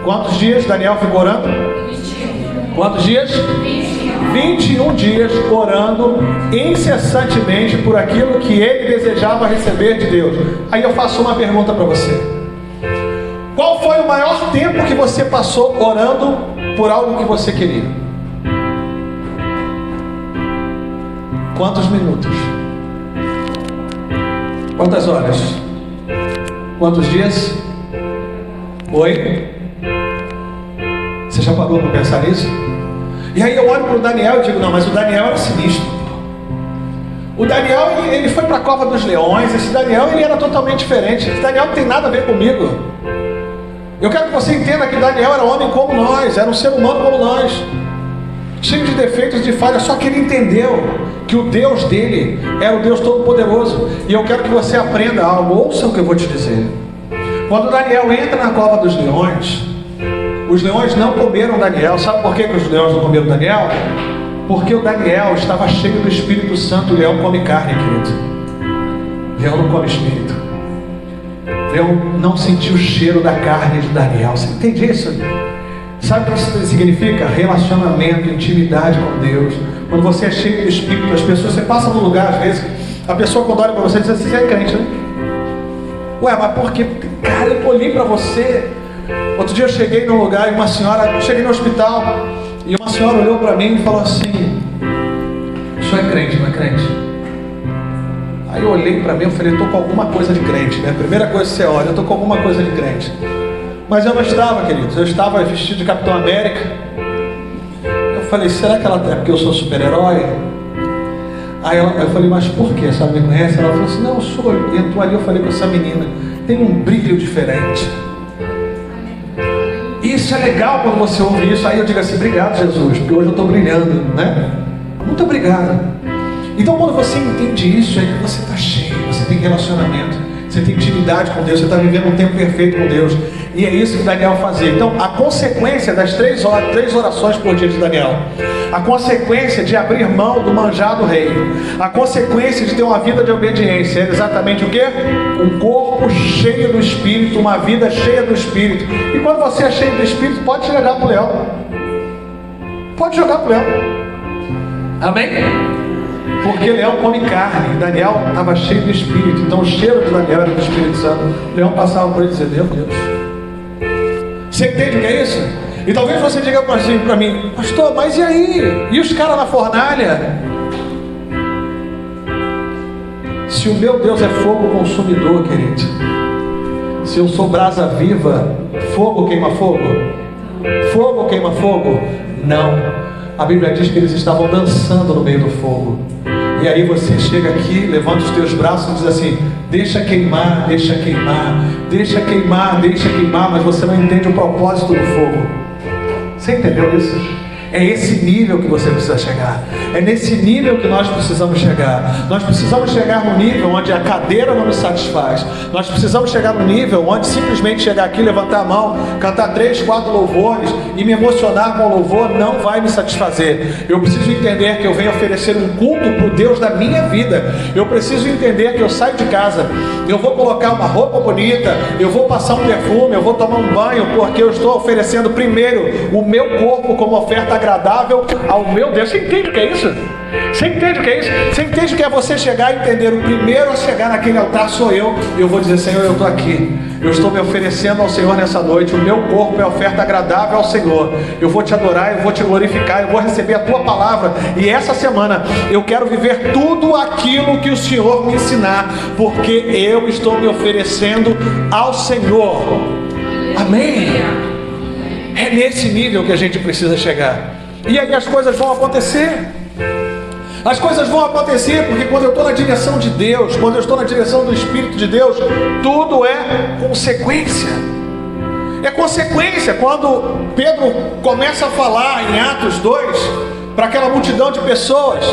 Speaker 1: Quantos dias Daniel ficou orando? 20 dias. Quantos dias? 20. 21 dias orando incessantemente por aquilo que ele desejava receber de Deus. Aí eu faço uma pergunta para você: qual foi o maior tempo que você passou orando por algo que você queria? Quantos minutos? Quantas horas? Quantos dias? Oi? Você já parou para pensar nisso? E aí eu olho para o Daniel e digo: não, mas o Daniel era sinistro. O Daniel, ele foi para a cova dos leões. Esse Daniel, ele era totalmente diferente. Esse Daniel não tem nada a ver comigo. Eu quero que você entenda que Daniel era homem como nós, era um ser humano como nós, cheio de defeitos e de falhas, só que ele entendeu que o Deus dele era o Deus Todo-Poderoso. E eu quero que você aprenda algo. Ouça o que eu vou te dizer. Quando Daniel entra na cova dos leões, os leões não comeram Daniel. Sabe por que os leões não comeram Daniel? Porque o Daniel estava cheio do Espírito Santo. O leão come carne, querido. O leão não come espírito. O leão não sentiu o cheiro da carne de Daniel. Você entende isso? Sabe o que isso significa? Relacionamento, intimidade com Deus. Quando você é cheio do Espírito, as pessoas, você passa num lugar, às vezes, a pessoa quando olha para você diz assim: você é crente, né? Ué, mas por quê? Cara, eu olhei para você. Outro dia eu cheguei num lugar e uma senhora, cheguei no hospital, e uma senhora olhou para mim e falou assim: o senhor é crente, não é crente? Aí eu olhei para mim e falei: eu estou com alguma coisa de crente, né? A primeira coisa que você olha: eu estou com alguma coisa de crente. Mas eu não estava, queridos. Eu estava vestido de Capitão América. Eu falei: será que ela é porque eu sou super-herói? Aí eu falei: mas por quê? A senhora me conhece? Ela falou assim: não, eu sou. Entrou ali, eu falei com essa menina: tem um brilho diferente. Isso é legal quando você ouve isso. Aí eu digo assim: obrigado, Jesus, porque hoje eu estou brilhando, né? Muito obrigado. Então quando você entende isso, é que você está cheio, você tem relacionamento, você tem intimidade com Deus, você está vivendo um tempo perfeito com Deus. E é isso que Daniel fazia. Então a consequência das 3 orações por dia de Daniel, a consequência de abrir mão do manjar do rei, a consequência de ter uma vida de obediência, é exatamente o quê? Um corpo cheio do Espírito, uma vida cheia do Espírito. E quando você é cheio do Espírito, pode jogar para o leão. Pode jogar para o leão. Amém? Porque leão come carne. Daniel estava cheio do Espírito. Então o cheiro de Daniel era do Espírito Santo. O leão passava por ele e dizia: meu Deus. Você entende o que é isso? E talvez você diga assim para mim: pastor, mas e aí? E os caras na fornalha? Se o meu Deus é fogo consumidor, querido, se eu sou brasa viva, fogo queima fogo? Fogo queima fogo? Não. A Bíblia diz que eles estavam dançando no meio do fogo. E aí você chega aqui, levanta os teus braços e diz assim: deixa queimar, deixa queimar, deixa queimar, deixa queimar, mas você não entende o propósito do fogo. Você entendeu isso? É esse nível que você precisa chegar. É nesse nível que nós precisamos chegar. Nós precisamos chegar no nível onde a cadeira não me satisfaz. Nós precisamos chegar no nível onde simplesmente chegar aqui, levantar a mão, cantar 3, 4 louvores e me emocionar com o louvor não vai me satisfazer. Eu preciso entender que eu venho oferecer um culto para o Deus da minha vida. Eu preciso entender que eu saio de casa, eu vou colocar uma roupa bonita, eu vou passar um perfume, eu vou tomar um banho, porque eu estou oferecendo primeiro o meu corpo como oferta agradável ao meu Deus. Você entende o que é isso? Você entende o que é isso? Você entende o que é você chegar e entender? O primeiro a chegar naquele altar sou eu. Eu vou dizer: Senhor, eu estou aqui. Eu estou me oferecendo ao Senhor nessa noite. O meu corpo é oferta agradável ao Senhor. Eu vou te adorar, eu vou te glorificar, eu vou receber a tua palavra. E essa semana eu quero viver tudo aquilo que o Senhor me ensinar, porque eu estou me oferecendo ao Senhor. Amém? É nesse nível que a gente precisa chegar. E aí as coisas vão acontecer. As coisas vão acontecer porque quando eu estou na direção de Deus, quando eu estou na direção do Espírito de Deus, tudo é consequência. É consequência. Quando Pedro começa a falar em Atos 2 para aquela multidão de pessoas,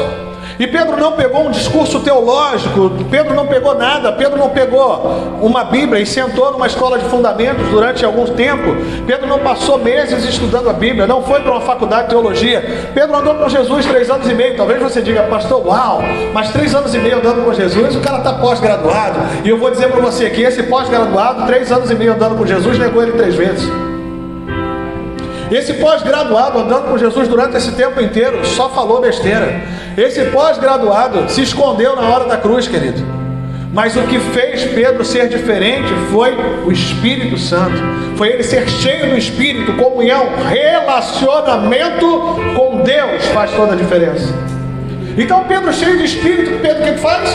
Speaker 1: e Pedro não pegou um discurso teológico, Pedro não pegou nada, Pedro não pegou uma Bíblia e sentou numa escola de fundamentos durante algum tempo, Pedro não passou meses estudando a Bíblia, não foi para uma faculdade de teologia. Pedro andou com Jesus 3 anos e meio. Talvez você diga: pastor, uau, mas 3 anos e meio andando com Jesus, o cara está pós-graduado. E eu vou dizer para você que esse pós-graduado, 3 anos e meio andando com Jesus, negou ele 3 vezes. Esse pós-graduado, andando com Jesus durante esse tempo inteiro, só falou besteira. Esse pós-graduado se escondeu na hora da cruz, querido. Mas o que fez Pedro ser diferente foi o Espírito Santo. Foi ele ser cheio do Espírito, comunhão, relacionamento com Deus faz toda a diferença. Então Pedro cheio de Espírito, Pedro o que faz?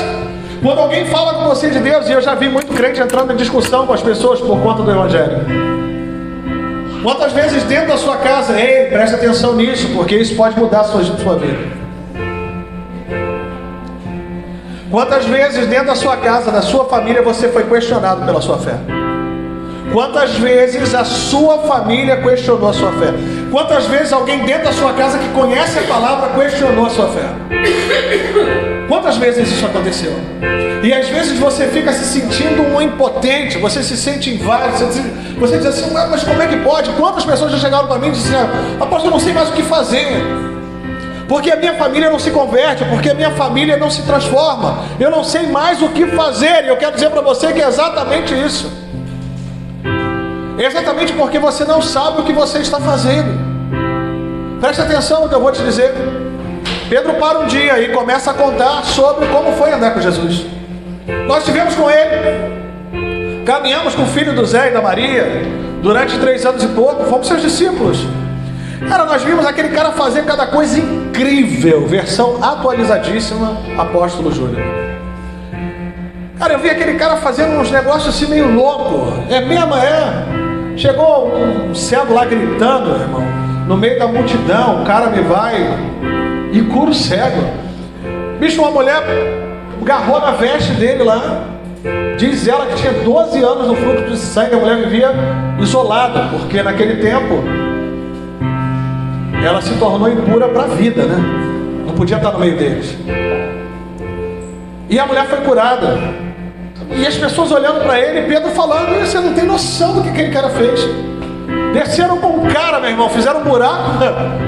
Speaker 1: Quando alguém fala com você de Deus, e eu já vi muito crente entrando em discussão com as pessoas por conta do Evangelho. Quantas vezes dentro da sua casa, ei, presta atenção nisso, porque isso pode mudar a sua vida. Quantas vezes dentro da sua casa, da sua família, você foi questionado pela sua fé? Quantas vezes a sua família questionou a sua fé? Quantas vezes alguém dentro da sua casa que conhece a palavra questionou a sua fé? Quantas vezes isso aconteceu? E às vezes você fica se sentindo um impotente, você se sente inválido, você diz assim, mas como é que pode? Quantas pessoas já chegaram para mim e disseram, apóstolo, eu não sei mais o que fazer, porque a minha família não se converte, porque a minha família não se transforma, eu não sei mais o que fazer. E eu quero dizer para você que é exatamente isso. É exatamente porque você não sabe o que você está fazendo. Preste atenção no que eu vou te dizer. Pedro para um dia e começa a contar sobre como foi andar com Jesus. Nós estivemos com ele, caminhamos com o filho do Zé e da Maria durante 3 anos e pouco, fomos seus discípulos. Cara, nós vimos aquele cara fazer cada coisa incrível, versão atualizadíssima, apóstolo Júlio. Cara, eu vi aquele cara fazendo uns negócios assim meio louco. É mesmo, é. Chegou um cego lá gritando, irmão, no meio da multidão, o cara me vai e cura o cego. Bicho, uma mulher agarrou na veste dele lá. Diz ela que tinha 12 anos no fluxo de sangue. A mulher vivia isolada, porque naquele tempo ela se tornou impura para a vida, né? Não podia estar no meio deles. E a mulher foi curada. E as pessoas olhando para ele, Pedro falando, você não tem noção do que aquele cara fez. Desceram com o cara, meu irmão, fizeram um buraco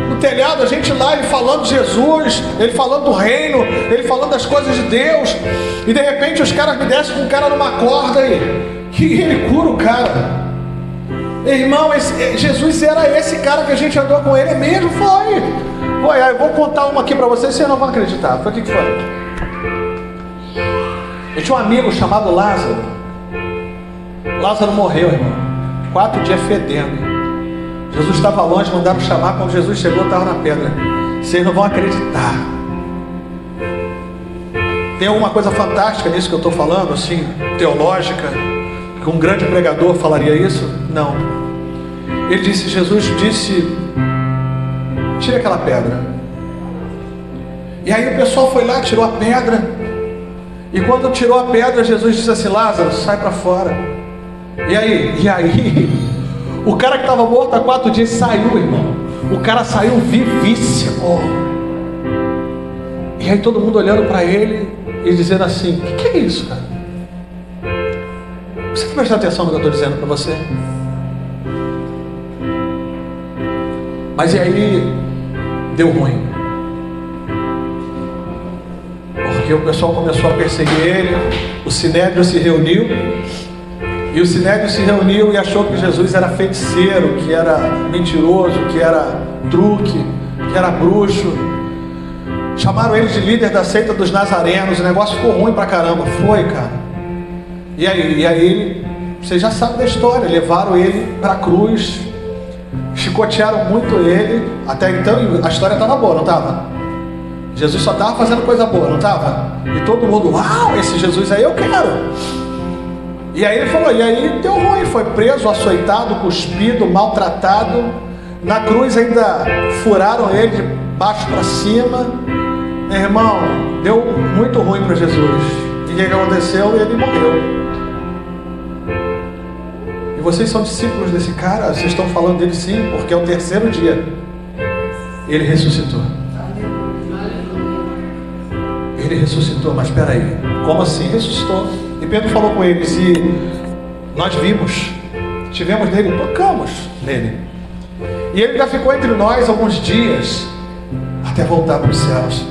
Speaker 1: no telhado, a gente lá, ele falando de Jesus, ele falando do reino, ele falando das coisas de Deus. E de repente os caras me descem com o cara numa corda e ele cura o cara. Irmão, Jesus era esse cara que a gente andou com ele, é mesmo? Foi. Eu vou contar uma aqui para vocês, vocês não vão acreditar. Foi o que foi? Eu tinha um amigo chamado Lázaro. Lázaro morreu, irmão. 4 dias fedendo. Jesus estava longe, mandaram chamar. Quando Jesus chegou, estava na pedra. Vocês não vão acreditar. Tem alguma coisa fantástica nisso que eu estou falando, assim, teológica, que um grande pregador falaria isso? Não. Ele disse, Jesus disse, tira aquela pedra. E aí o pessoal foi lá, tirou a pedra. E quando tirou a pedra, Jesus disse assim, Lázaro, sai para fora. E aí, o cara que estava morto há 4 dias saiu, irmão. O cara saiu vivíssimo. E aí todo mundo olhando para ele e dizendo assim, o que é isso, cara? Você está prestando atenção no que eu estou dizendo para você? Mas e aí, deu ruim. Porque o pessoal começou a perseguir ele, o Sinédrio se reuniu, e o Sinédrio se reuniu e achou que Jesus era feiticeiro, que era mentiroso, que era truque, que era bruxo. Chamaram ele de líder da seita dos nazarenos, o negócio ficou ruim pra caramba. Foi, cara. E aí, vocês já sabem da história, levaram ele pra cruz, chicotearam muito ele. Até então a história estava boa, não estava? Jesus só estava fazendo coisa boa, não estava? E todo mundo, uau, esse Jesus aí eu quero. E aí ele falou, e aí deu ruim, foi preso, açoitado, cuspido, maltratado. Na cruz ainda furaram ele de baixo para cima. Meu irmão, deu muito ruim para Jesus. E o que aconteceu? Ele morreu. E vocês são discípulos desse cara? Vocês estão falando dele sim, porque é o 3º dia. Ele ressuscitou. Ele ressuscitou, mas espera aí, como assim ressuscitou? E Pedro falou com eles, e nós vimos, tivemos nele, tocamos nele. E ele já ficou entre nós alguns dias, até voltar para os céus.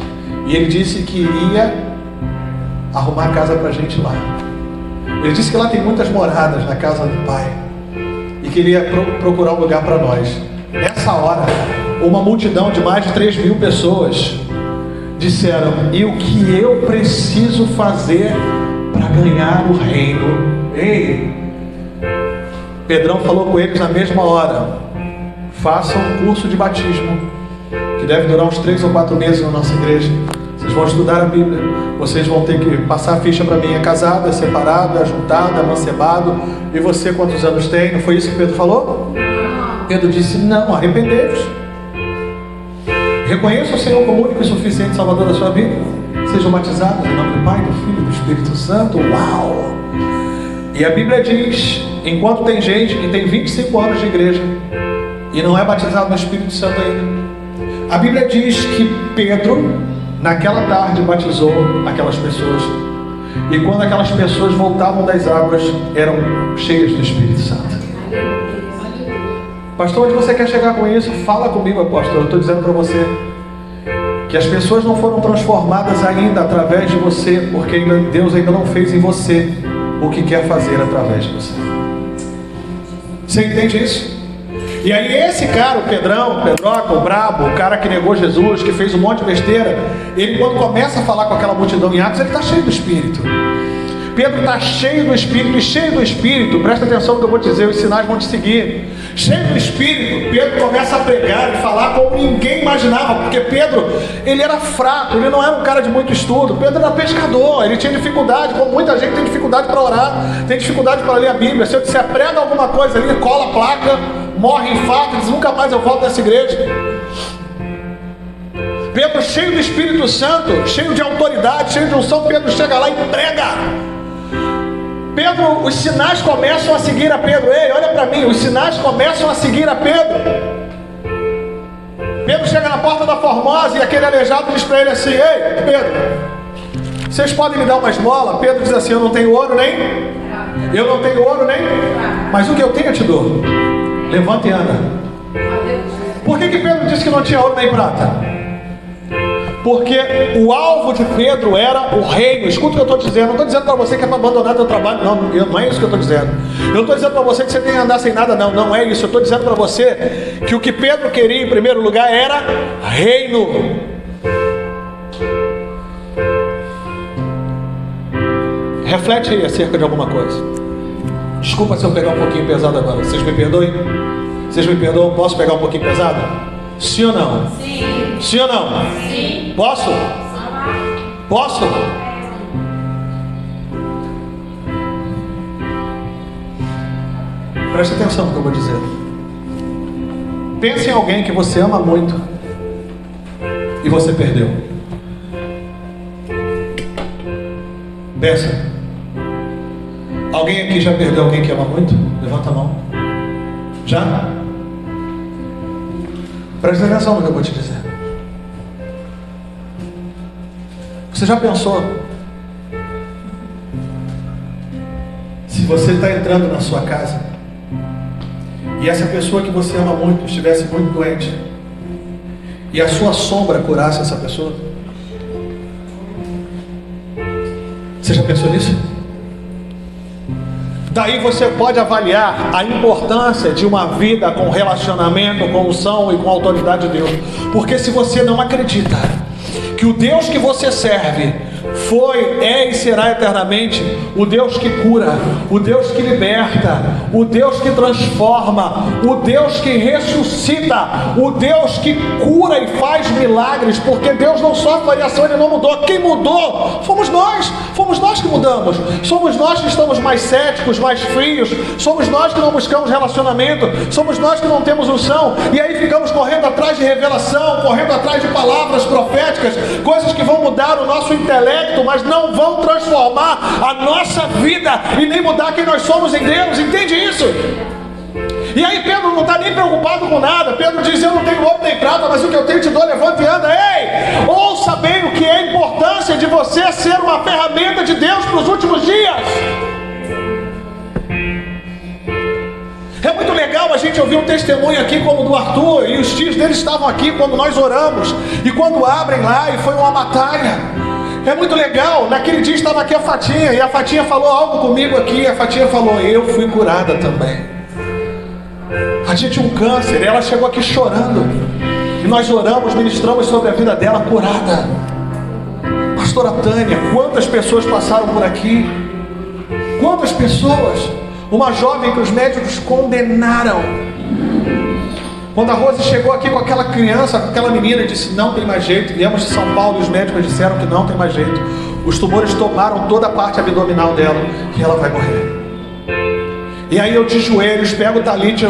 Speaker 1: E ele disse que iria arrumar a casa para a gente lá. Ele disse que lá tem muitas moradas na casa do Pai. E queria procurar um lugar para nós. Nessa hora, uma multidão de mais de 3.000 pessoas disseram: e o que eu preciso fazer para ganhar o reino? Ei, Pedrão falou com eles na mesma hora: façam um curso de batismo, que deve durar uns 3 ou 4 meses na nossa igreja. Vocês vão estudar a Bíblia, vocês vão ter que passar a ficha para mim: é casado, é separado, é ajuntado, é amancebado. E você quantos anos tem? Não foi isso que Pedro falou? Pedro disse: não, arrependei-vos, reconheça o Senhor como único e suficiente Salvador da sua vida, sejam batizados em nome do Pai, do Filho e do Espírito Santo. Uau! E a Bíblia diz, enquanto tem gente que tem 25 anos de igreja e não é batizado no Espírito Santo ainda, a Bíblia diz que Pedro, naquela tarde, batizou aquelas pessoas. E quando aquelas pessoas voltavam das águas, eram cheias do Espírito Santo. Pastor, onde você quer chegar com isso? Fala comigo, apóstolo. Eu estou dizendo para você que as pessoas não foram transformadas ainda através de você, porque Deus ainda não fez em você o que quer fazer através de você. Você entende isso? E aí esse cara, o Pedrão, o Pedroca, o brabo, o cara que negou Jesus, que fez um monte de besteira, ele quando começa a falar com aquela multidão em Atos, ele está cheio do Espírito. Pedro está cheio do Espírito, e cheio do Espírito, presta atenção no que eu vou dizer, os sinais vão te seguir. Cheio do Espírito, Pedro começa a pregar e falar como ninguém imaginava, porque Pedro, ele era fraco, ele não era um cara de muito estudo. Pedro era pescador, ele tinha dificuldade, como muita gente tem dificuldade para orar, tem dificuldade para ler a Bíblia. Se eu disser prega alguma coisa ali, cola a placa, morre infarto, diz: nunca mais eu volto nessa igreja. Pedro, cheio do Espírito Santo, cheio de autoridade, cheio de unção, Pedro chega lá e prega. Pedro, os sinais começam a seguir a Pedro. Ei, olha para mim, os sinais começam a seguir a Pedro. Pedro chega na porta da Formosa e aquele aleijado diz para ele assim: ei, Pedro, vocês podem me dar uma esmola? Pedro diz assim: eu não tenho ouro nem, mas o que eu tenho eu te dou. Levanta e anda. Por que Pedro disse que não tinha ouro nem prata? Porque o alvo de Pedro era o reino. Escuta o que eu estou dizendo. Não estou dizendo para você que é para abandonar teu trabalho. Não é isso que eu estou dizendo. Eu não estou dizendo para você que você tem que andar sem nada. Não é isso. Eu estou dizendo para você que o que Pedro queria em primeiro lugar era reino. Reflete aí acerca de alguma coisa. Desculpa se eu pegar um pouquinho pesado agora. Vocês me perdoem? Vocês me perdoam? Posso pegar um pouquinho pesado? Sim ou não? Sim. Sim ou não? Sim. Posso? Posso? Preste atenção no que eu vou dizer. Pense em alguém que você ama muito e você perdeu. Pensa. Alguém aqui já perdeu alguém que ama muito? Levanta a mão. Já? Presta atenção no que eu vou te dizer. Você já pensou? Se você está entrando na sua casa e essa pessoa que você ama muito estivesse muito doente e a sua sombra curasse essa pessoa? Você já pensou nisso? Daí você pode avaliar a importância de uma vida com relacionamento, com unção e com autoridade de Deus. Porque se você não acredita que o Deus que você serve foi, é e será eternamente o Deus que cura, o Deus que liberta, o Deus que transforma, o Deus que ressuscita, o Deus que cura e faz milagres, porque Deus não sofre variação, Ele não mudou. Quem mudou fomos nós que mudamos, somos nós que estamos mais céticos, mais frios, somos nós que não buscamos relacionamento, somos nós que não temos unção, e aí ficamos correndo atrás de revelação, correndo atrás de palavras proféticas, coisas que vão mudar o nosso intelecto, mas não vão transformar a nossa vida e nem mudar quem nós somos em Deus. Entende isso? E aí Pedro não está nem preocupado com nada. Pedro diz: eu não tenho ouro nem prata, mas o que eu tenho te dou, levanta e anda. Ei, ouça bem o que é a importância de você ser uma ferramenta de Deus para os últimos dias. É muito legal a gente ouvir um testemunho aqui como o do Arthur, e os tios dele estavam aqui quando nós oramos, e quando abrem lá, e foi uma batalha. É muito legal. Naquele dia estava aqui a Fatinha, e a Fatinha falou algo comigo aqui, e a Fatinha falou: eu fui curada também. A tia tinha um câncer e ela chegou aqui chorando. E nós oramos, ministramos sobre a vida dela curada. Pastora Tânia, quantas pessoas passaram por aqui? Quantas pessoas? Uma jovem que os médicos condenaram. Quando a Rose chegou aqui com aquela criança, com aquela menina, e disse: não tem mais jeito. Viemos de São Paulo e os médicos disseram que não tem mais jeito. Os tumores tomaram toda a parte abdominal dela e ela vai morrer. E aí eu de joelhos, pego o talite,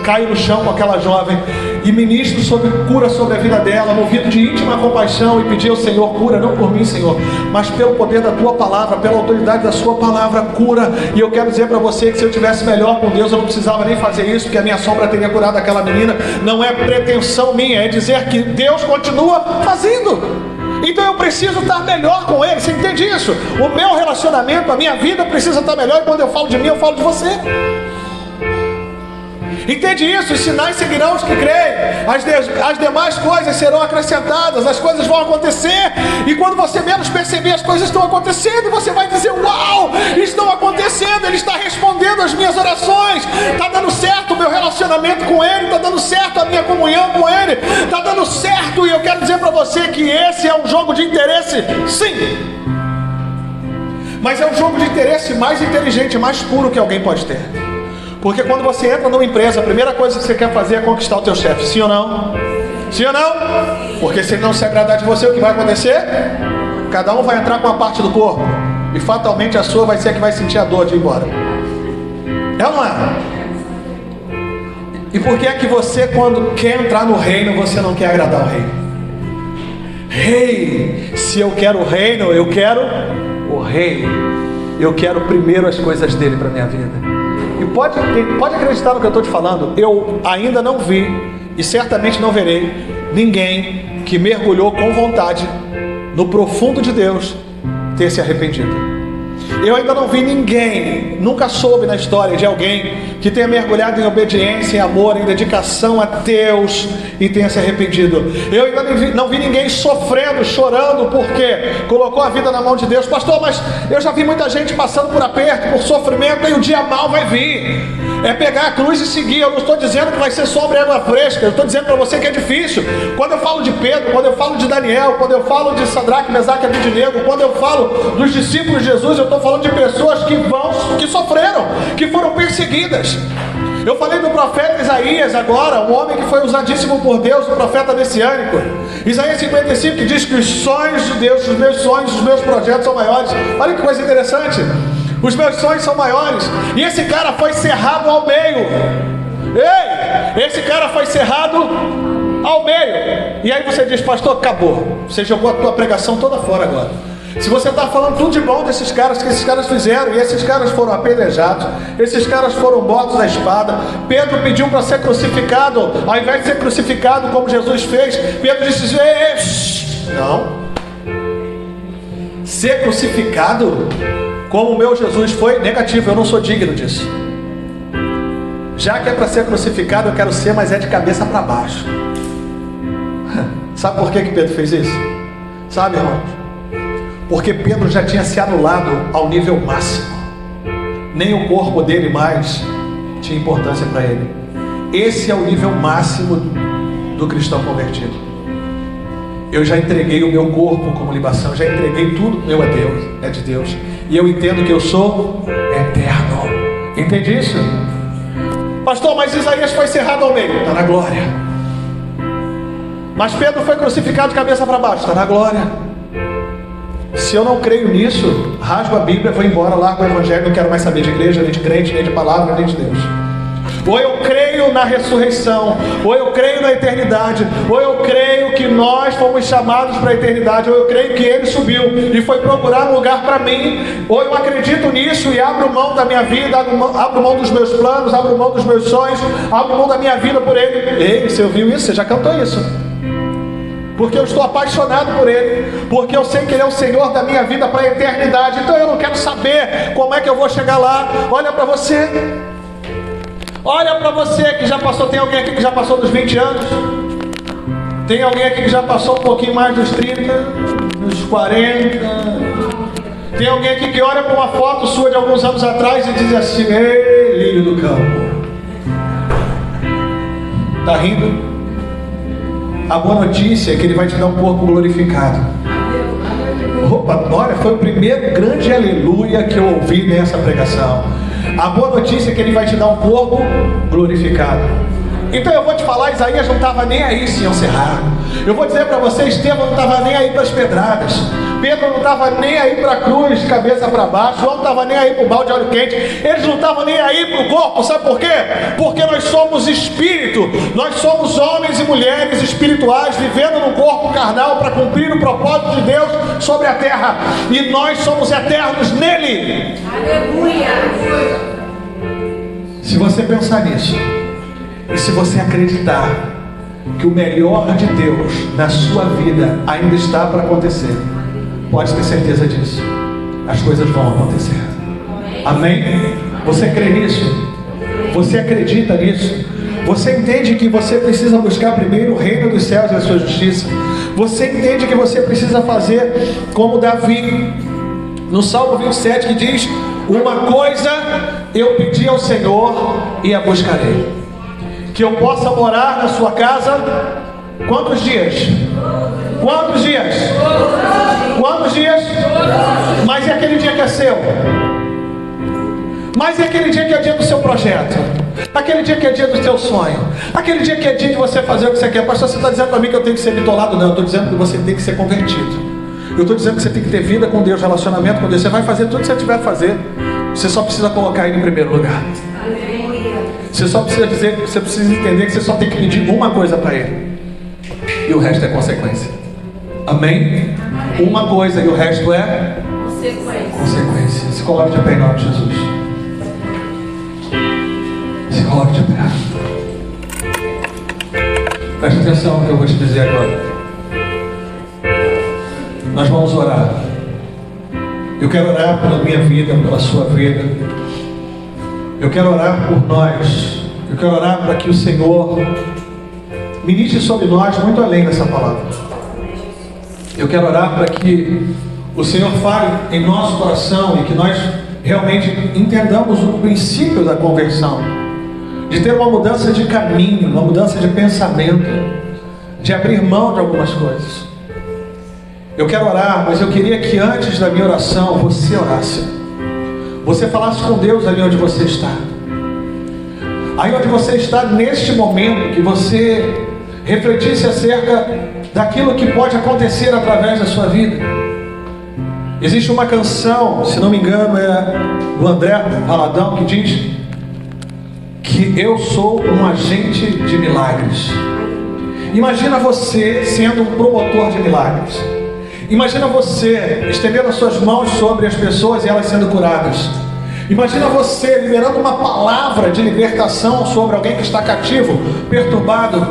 Speaker 1: caio no chão com aquela jovem e ministro sobre cura sobre a vida dela, movido de íntima compaixão, e pedi ao Senhor: cura, não por mim, Senhor, mas pelo poder da tua palavra, pela autoridade da sua palavra, cura. E eu quero dizer para você que se eu tivesse melhor com Deus, eu não precisava nem fazer isso, porque a minha sombra teria curado aquela menina. Não é pretensão minha, é dizer que Deus continua fazendo. Então eu preciso estar melhor com Ele. Você entende isso? O meu relacionamento, a minha vida precisa estar melhor. E quando eu falo de mim, eu falo de você. Entende isso? Os sinais seguirão os que creem. As demais coisas serão acrescentadas. As coisas vão acontecer. E quando você menos perceber, as coisas estão acontecendo. E você vai dizer: uau, estão acontecendo. Ele está respondendo às minhas orações. Está dando certo o meu relacionamento com Ele. Está dando certo a minha comunhão com Ele. Está dando certo. E eu quero dizer para você que esse é um jogo de interesse, sim. Mas é um jogo de interesse mais inteligente, mais puro que alguém pode ter. Porque quando você entra numa empresa, a primeira coisa que você quer fazer é conquistar o teu chefe. Sim ou não? Sim ou não? Porque se ele não se agradar de você, o que vai acontecer? Cada um vai entrar com uma parte do corpo. E fatalmente a sua vai ser a que vai sentir a dor de ir embora. É ou não é? E por que é que você, quando quer entrar no reino, você não quer agradar o reino? Rei, se eu quero o reino, eu quero o rei. Eu quero primeiro as coisas dele para a minha vida. E pode acreditar no que eu estou te falando. Eu ainda não vi, e certamente não verei, ninguém que mergulhou com vontade no profundo de Deus ter se arrependido. Eu ainda não vi ninguém, nunca soube na história de alguém que tenha mergulhado em obediência, em amor, em dedicação a Deus e tenha se arrependido. Eu ainda não vi ninguém sofrendo, chorando porque colocou a vida na mão de Deus. Pastor, mas eu já vi muita gente passando por aperto, por sofrimento, e o dia mal vai vir. É pegar a cruz e seguir. Eu não estou dizendo que vai ser sobre água fresca. Eu estou dizendo para você que é difícil. Quando eu falo de Pedro, quando eu falo de Daniel, quando eu falo de Sadraque, Mesaque e Abednego, quando eu falo dos discípulos de Jesus, eu estou falando de pessoas que sofreram, que foram perseguidas. Eu falei do profeta Isaías agora, um homem que foi usadíssimo por Deus, um profeta messiânico. Isaías 55, que diz que os sonhos de Deus, os meus sonhos, os meus projetos são maiores. Olha que coisa interessante. Os meus sonhos são maiores. E esse cara foi cerrado ao meio. Ei, esse cara foi cerrado ao meio. E aí você diz: pastor, acabou. Você jogou a tua pregação toda fora agora. Se você está falando tudo de bom desses caras, que esses caras fizeram, e esses caras foram apedrejados, esses caras foram mortos à espada. Pedro pediu para ser crucificado, ao invés de ser crucificado como Jesus fez, Pedro disse: não, ser crucificado como o meu Jesus foi, negativo, eu não sou digno disso. Já que é para ser crucificado, eu quero ser, mas é de cabeça para baixo. Sabe por que Pedro fez isso? Sabe, irmãos? Porque Pedro já tinha se anulado ao nível máximo. Nem o corpo dele mais tinha importância para ele. Esse é o nível máximo do cristão convertido. Eu já entreguei o meu corpo como libação, já entreguei tudo meu a Deus, é de Deus. E eu entendo que eu sou eterno. Entende isso? Pastor, mas Isaías foi cerrado ao meio, está na glória. Mas Pedro foi crucificado de cabeça para baixo, está na glória. Se eu não creio nisso, rasgo a Bíblia, vou embora, largo o Evangelho, não quero mais saber de igreja, nem de crente, nem de palavra, nem de Deus. Ou eu creio na ressurreição, ou eu creio na eternidade, ou eu creio que nós fomos chamados para a eternidade, ou eu creio que Ele subiu e foi procurar um lugar para mim, ou eu acredito nisso e abro mão da minha vida, abro mão dos meus planos, abro mão dos meus sonhos, abro mão da minha vida por Ele. Ei, você ouviu isso? Você já cantou isso? Porque eu estou apaixonado por Ele, porque eu sei que Ele é o Senhor da minha vida para a eternidade. Então eu não quero saber como é que eu vou chegar lá. Olha para você, olha para você que já passou. Tem alguém aqui que já passou dos 20 anos? Tem alguém aqui que já passou um pouquinho mais dos 30, dos 40? Tem alguém aqui que olha para uma foto sua de alguns anos atrás e diz assim: ei, lírio do campo, Está rindo? A boa notícia é que Ele vai te dar um corpo glorificado. Opa, olha, foi o primeiro grande aleluia que eu ouvi nessa pregação. A boa notícia é que Ele vai te dar um corpo glorificado. Então eu vou te falar, Isaías não estava nem aí se iam cerrar. Eu vou dizer para você, Estevão não estava nem aí para as pedradas. Pedro não estava nem aí para a cruz, de cabeça para baixo. João não estava nem aí para o balde de óleo quente. Eles não estavam nem aí para o corpo. Sabe por quê? Porque nós somos espírito. Nós somos homens e mulheres espirituais vivendo no corpo carnal para cumprir o propósito de Deus sobre a terra. E nós somos eternos nele. Aleluia! Se você pensar nisso, e se você acreditar que o melhor de Deus na sua vida ainda está para acontecer, pode ter certeza disso. As coisas vão acontecer. Amém? Você crê nisso? Você acredita nisso? Você entende que você precisa buscar primeiro o reino dos céus e a sua justiça? Você entende que você precisa fazer como Davi no Salmo 27, que diz: uma coisa eu pedi ao Senhor e a buscarei, que eu possa morar na sua casa. Quantos dias? Quantos dias? Quantos dias? Mas é aquele dia que é seu. Mas é aquele dia que é dia do seu projeto. Aquele dia que é dia do seu sonho. Aquele dia que é dia de você fazer o que você quer. Pastor, você está dizendo para mim que eu tenho que ser bitolado? Não, eu estou dizendo que você tem que ser convertido. Eu estou dizendo que você tem que ter vida com Deus, relacionamento com Deus. Você vai fazer tudo que você tiver a fazer. Você só precisa colocar Ele em primeiro lugar. Você só precisa dizer, você precisa entender que você só tem que pedir uma coisa para Ele. E o resto é consequência. Amém? Uma coisa e o resto é consequência. Se coloque de pé em nome de Jesus. Se coloque de pé. Preste atenção no que eu vou te dizer agora. Nós vamos orar. Eu quero orar pela minha vida, pela sua vida. Eu quero orar por nós. Eu quero orar para que o Senhor ministre sobre nós muito além dessa palavra. Eu quero orar para que o Senhor fale em nosso coração e que nós realmente entendamos o princípio da conversão, de ter uma mudança de caminho, uma mudança de pensamento, de abrir mão de algumas coisas. Eu quero orar, mas eu queria que antes da minha oração você orasse. Você falasse com Deus ali onde você está. Aí onde você está neste momento, que você refletisse acerca daquilo que pode acontecer através da sua vida. Existe uma canção, se não me engano é do André Valadão, que diz que eu sou um agente de milagres. Imagina você sendo um promotor de milagres. Imagina você estendendo as suas mãos sobre as pessoas e elas sendo curadas. Imagina você liberando uma palavra de libertação sobre alguém que está cativo, perturbado,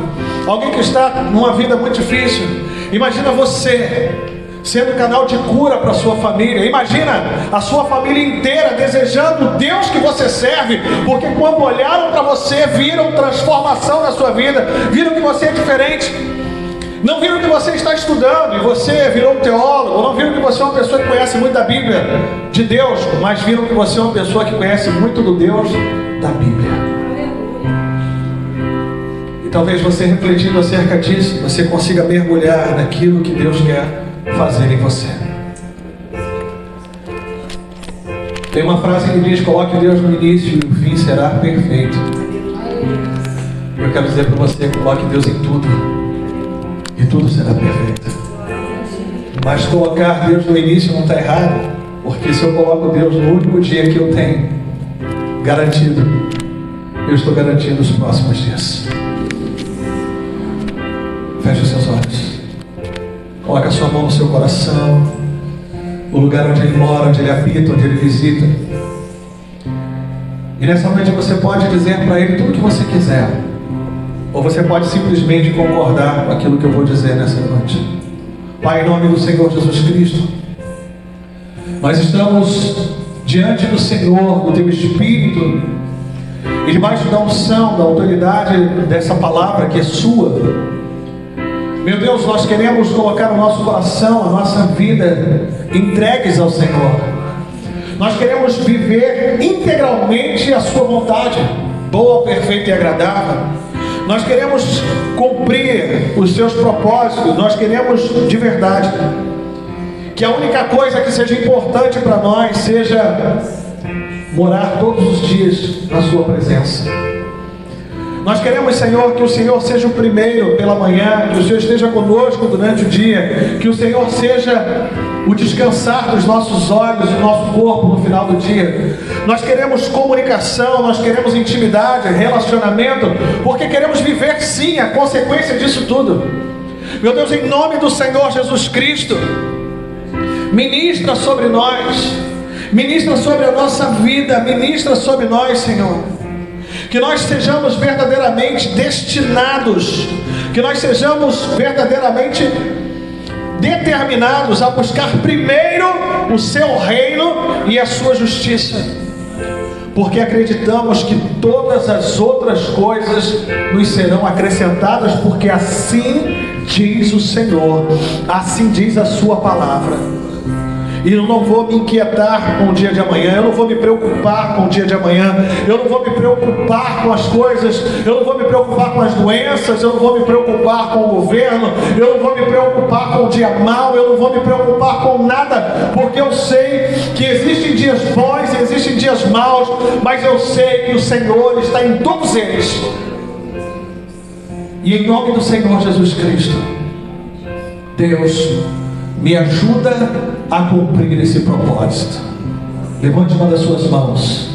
Speaker 1: alguém que está numa vida muito difícil. Imagina você sendo canal de cura para a sua família. Imagina a sua família inteira desejando o Deus que você serve, porque quando olharam para você, viram transformação na sua vida, viram que você é diferente. Não viram que você está estudando e você virou um teólogo, não viram que você é uma pessoa que conhece muito da Bíblia de Deus, mas viram que você é uma pessoa que conhece muito do Deus da Bíblia. E talvez você, refletindo acerca disso, você consiga mergulhar naquilo que Deus quer fazer em você. Tem uma frase que diz: coloque Deus no início e o fim será perfeito. Eu quero dizer para você: coloque Deus em tudo e tudo será perfeito. Mas colocar Deus no início não está errado, porque se eu coloco Deus no último dia que eu tenho garantido, eu estou garantindo os próximos dias. Feche os seus olhos. Coloque a sua mão no seu coração, o lugar onde Ele mora, onde Ele habita, onde Ele visita. E nessa noite você pode dizer para Ele tudo o que você quiser, ou você pode simplesmente concordar com aquilo que eu vou dizer nessa noite. Pai, em nome do Senhor Jesus Cristo, nós estamos diante do Senhor, do Teu Espírito, e debaixo da unção, da autoridade dessa palavra que é Sua. Meu Deus, nós queremos colocar o nosso coração, a nossa vida entregues ao Senhor. Nós queremos viver integralmente a Sua vontade, boa, perfeita e agradável. Nós queremos cumprir os seus propósitos. Nós queremos de verdade que a única coisa que seja importante para nós seja morar todos os dias na sua presença. Nós queremos, Senhor, que o Senhor seja o primeiro pela manhã, que o Senhor esteja conosco durante o dia, que o Senhor seja o descansar dos nossos olhos e do nosso corpo no final do dia. Nós queremos comunicação, nós queremos intimidade, relacionamento, porque queremos viver sim a consequência disso tudo. Meu Deus, em nome do Senhor Jesus Cristo, ministra sobre nós, ministra sobre a nossa vida, ministra sobre nós, Senhor. Que nós sejamos verdadeiramente destinados, que nós sejamos verdadeiramente determinados a buscar primeiro o seu reino e a sua justiça, porque acreditamos que todas as outras coisas nos serão acrescentadas, porque assim diz o Senhor, assim diz a sua palavra. E eu não vou me inquietar com o dia de amanhã, eu não vou me preocupar com o dia de amanhã, eu não vou me preocupar com as coisas, eu não vou me preocupar com as doenças, eu não vou me preocupar com o governo, eu não vou me preocupar com o dia mau, eu não vou me preocupar com nada, porque eu sei que existem dias bons e existem dias maus, mas eu sei que o Senhor está em todos eles. E em nome do Senhor Jesus Cristo, Deus, me ajuda a cumprir esse propósito. Levante uma das suas mãos.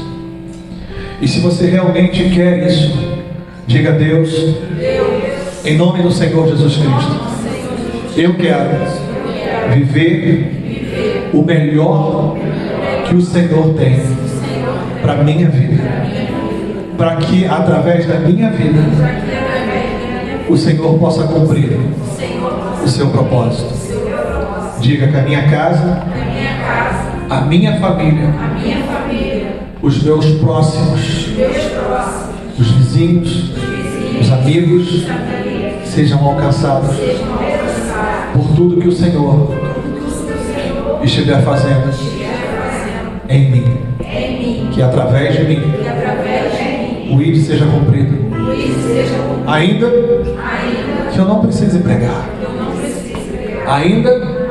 Speaker 1: E se você realmente quer isso, diga a Deus, em nome do Senhor Jesus Cristo, eu quero viver o melhor que o Senhor tem para a minha vida, para que através da minha vida o Senhor possa cumprir o seu propósito. Diga que a minha casa, a minha família, os meus próximos, os vizinhos, os amigos, sejam alcançados por tudo que o Senhor estiver fazendo em mim. Que através de mim o ID seja cumprido. Ainda que eu não precise pregar. Ainda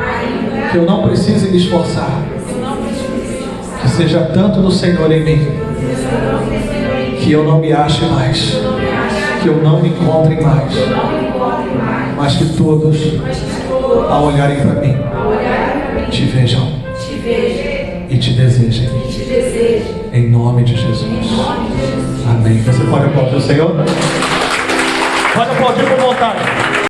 Speaker 1: que eu não precise me esforçar, que seja tanto do Senhor em mim, que eu não me ache mais, que eu não me encontre mais, mas que todos, ao olharem para mim, te vejam e te desejem, em nome de Jesus. Amém. Você pode aplaudir o Senhor? Pode aplaudir com vontade.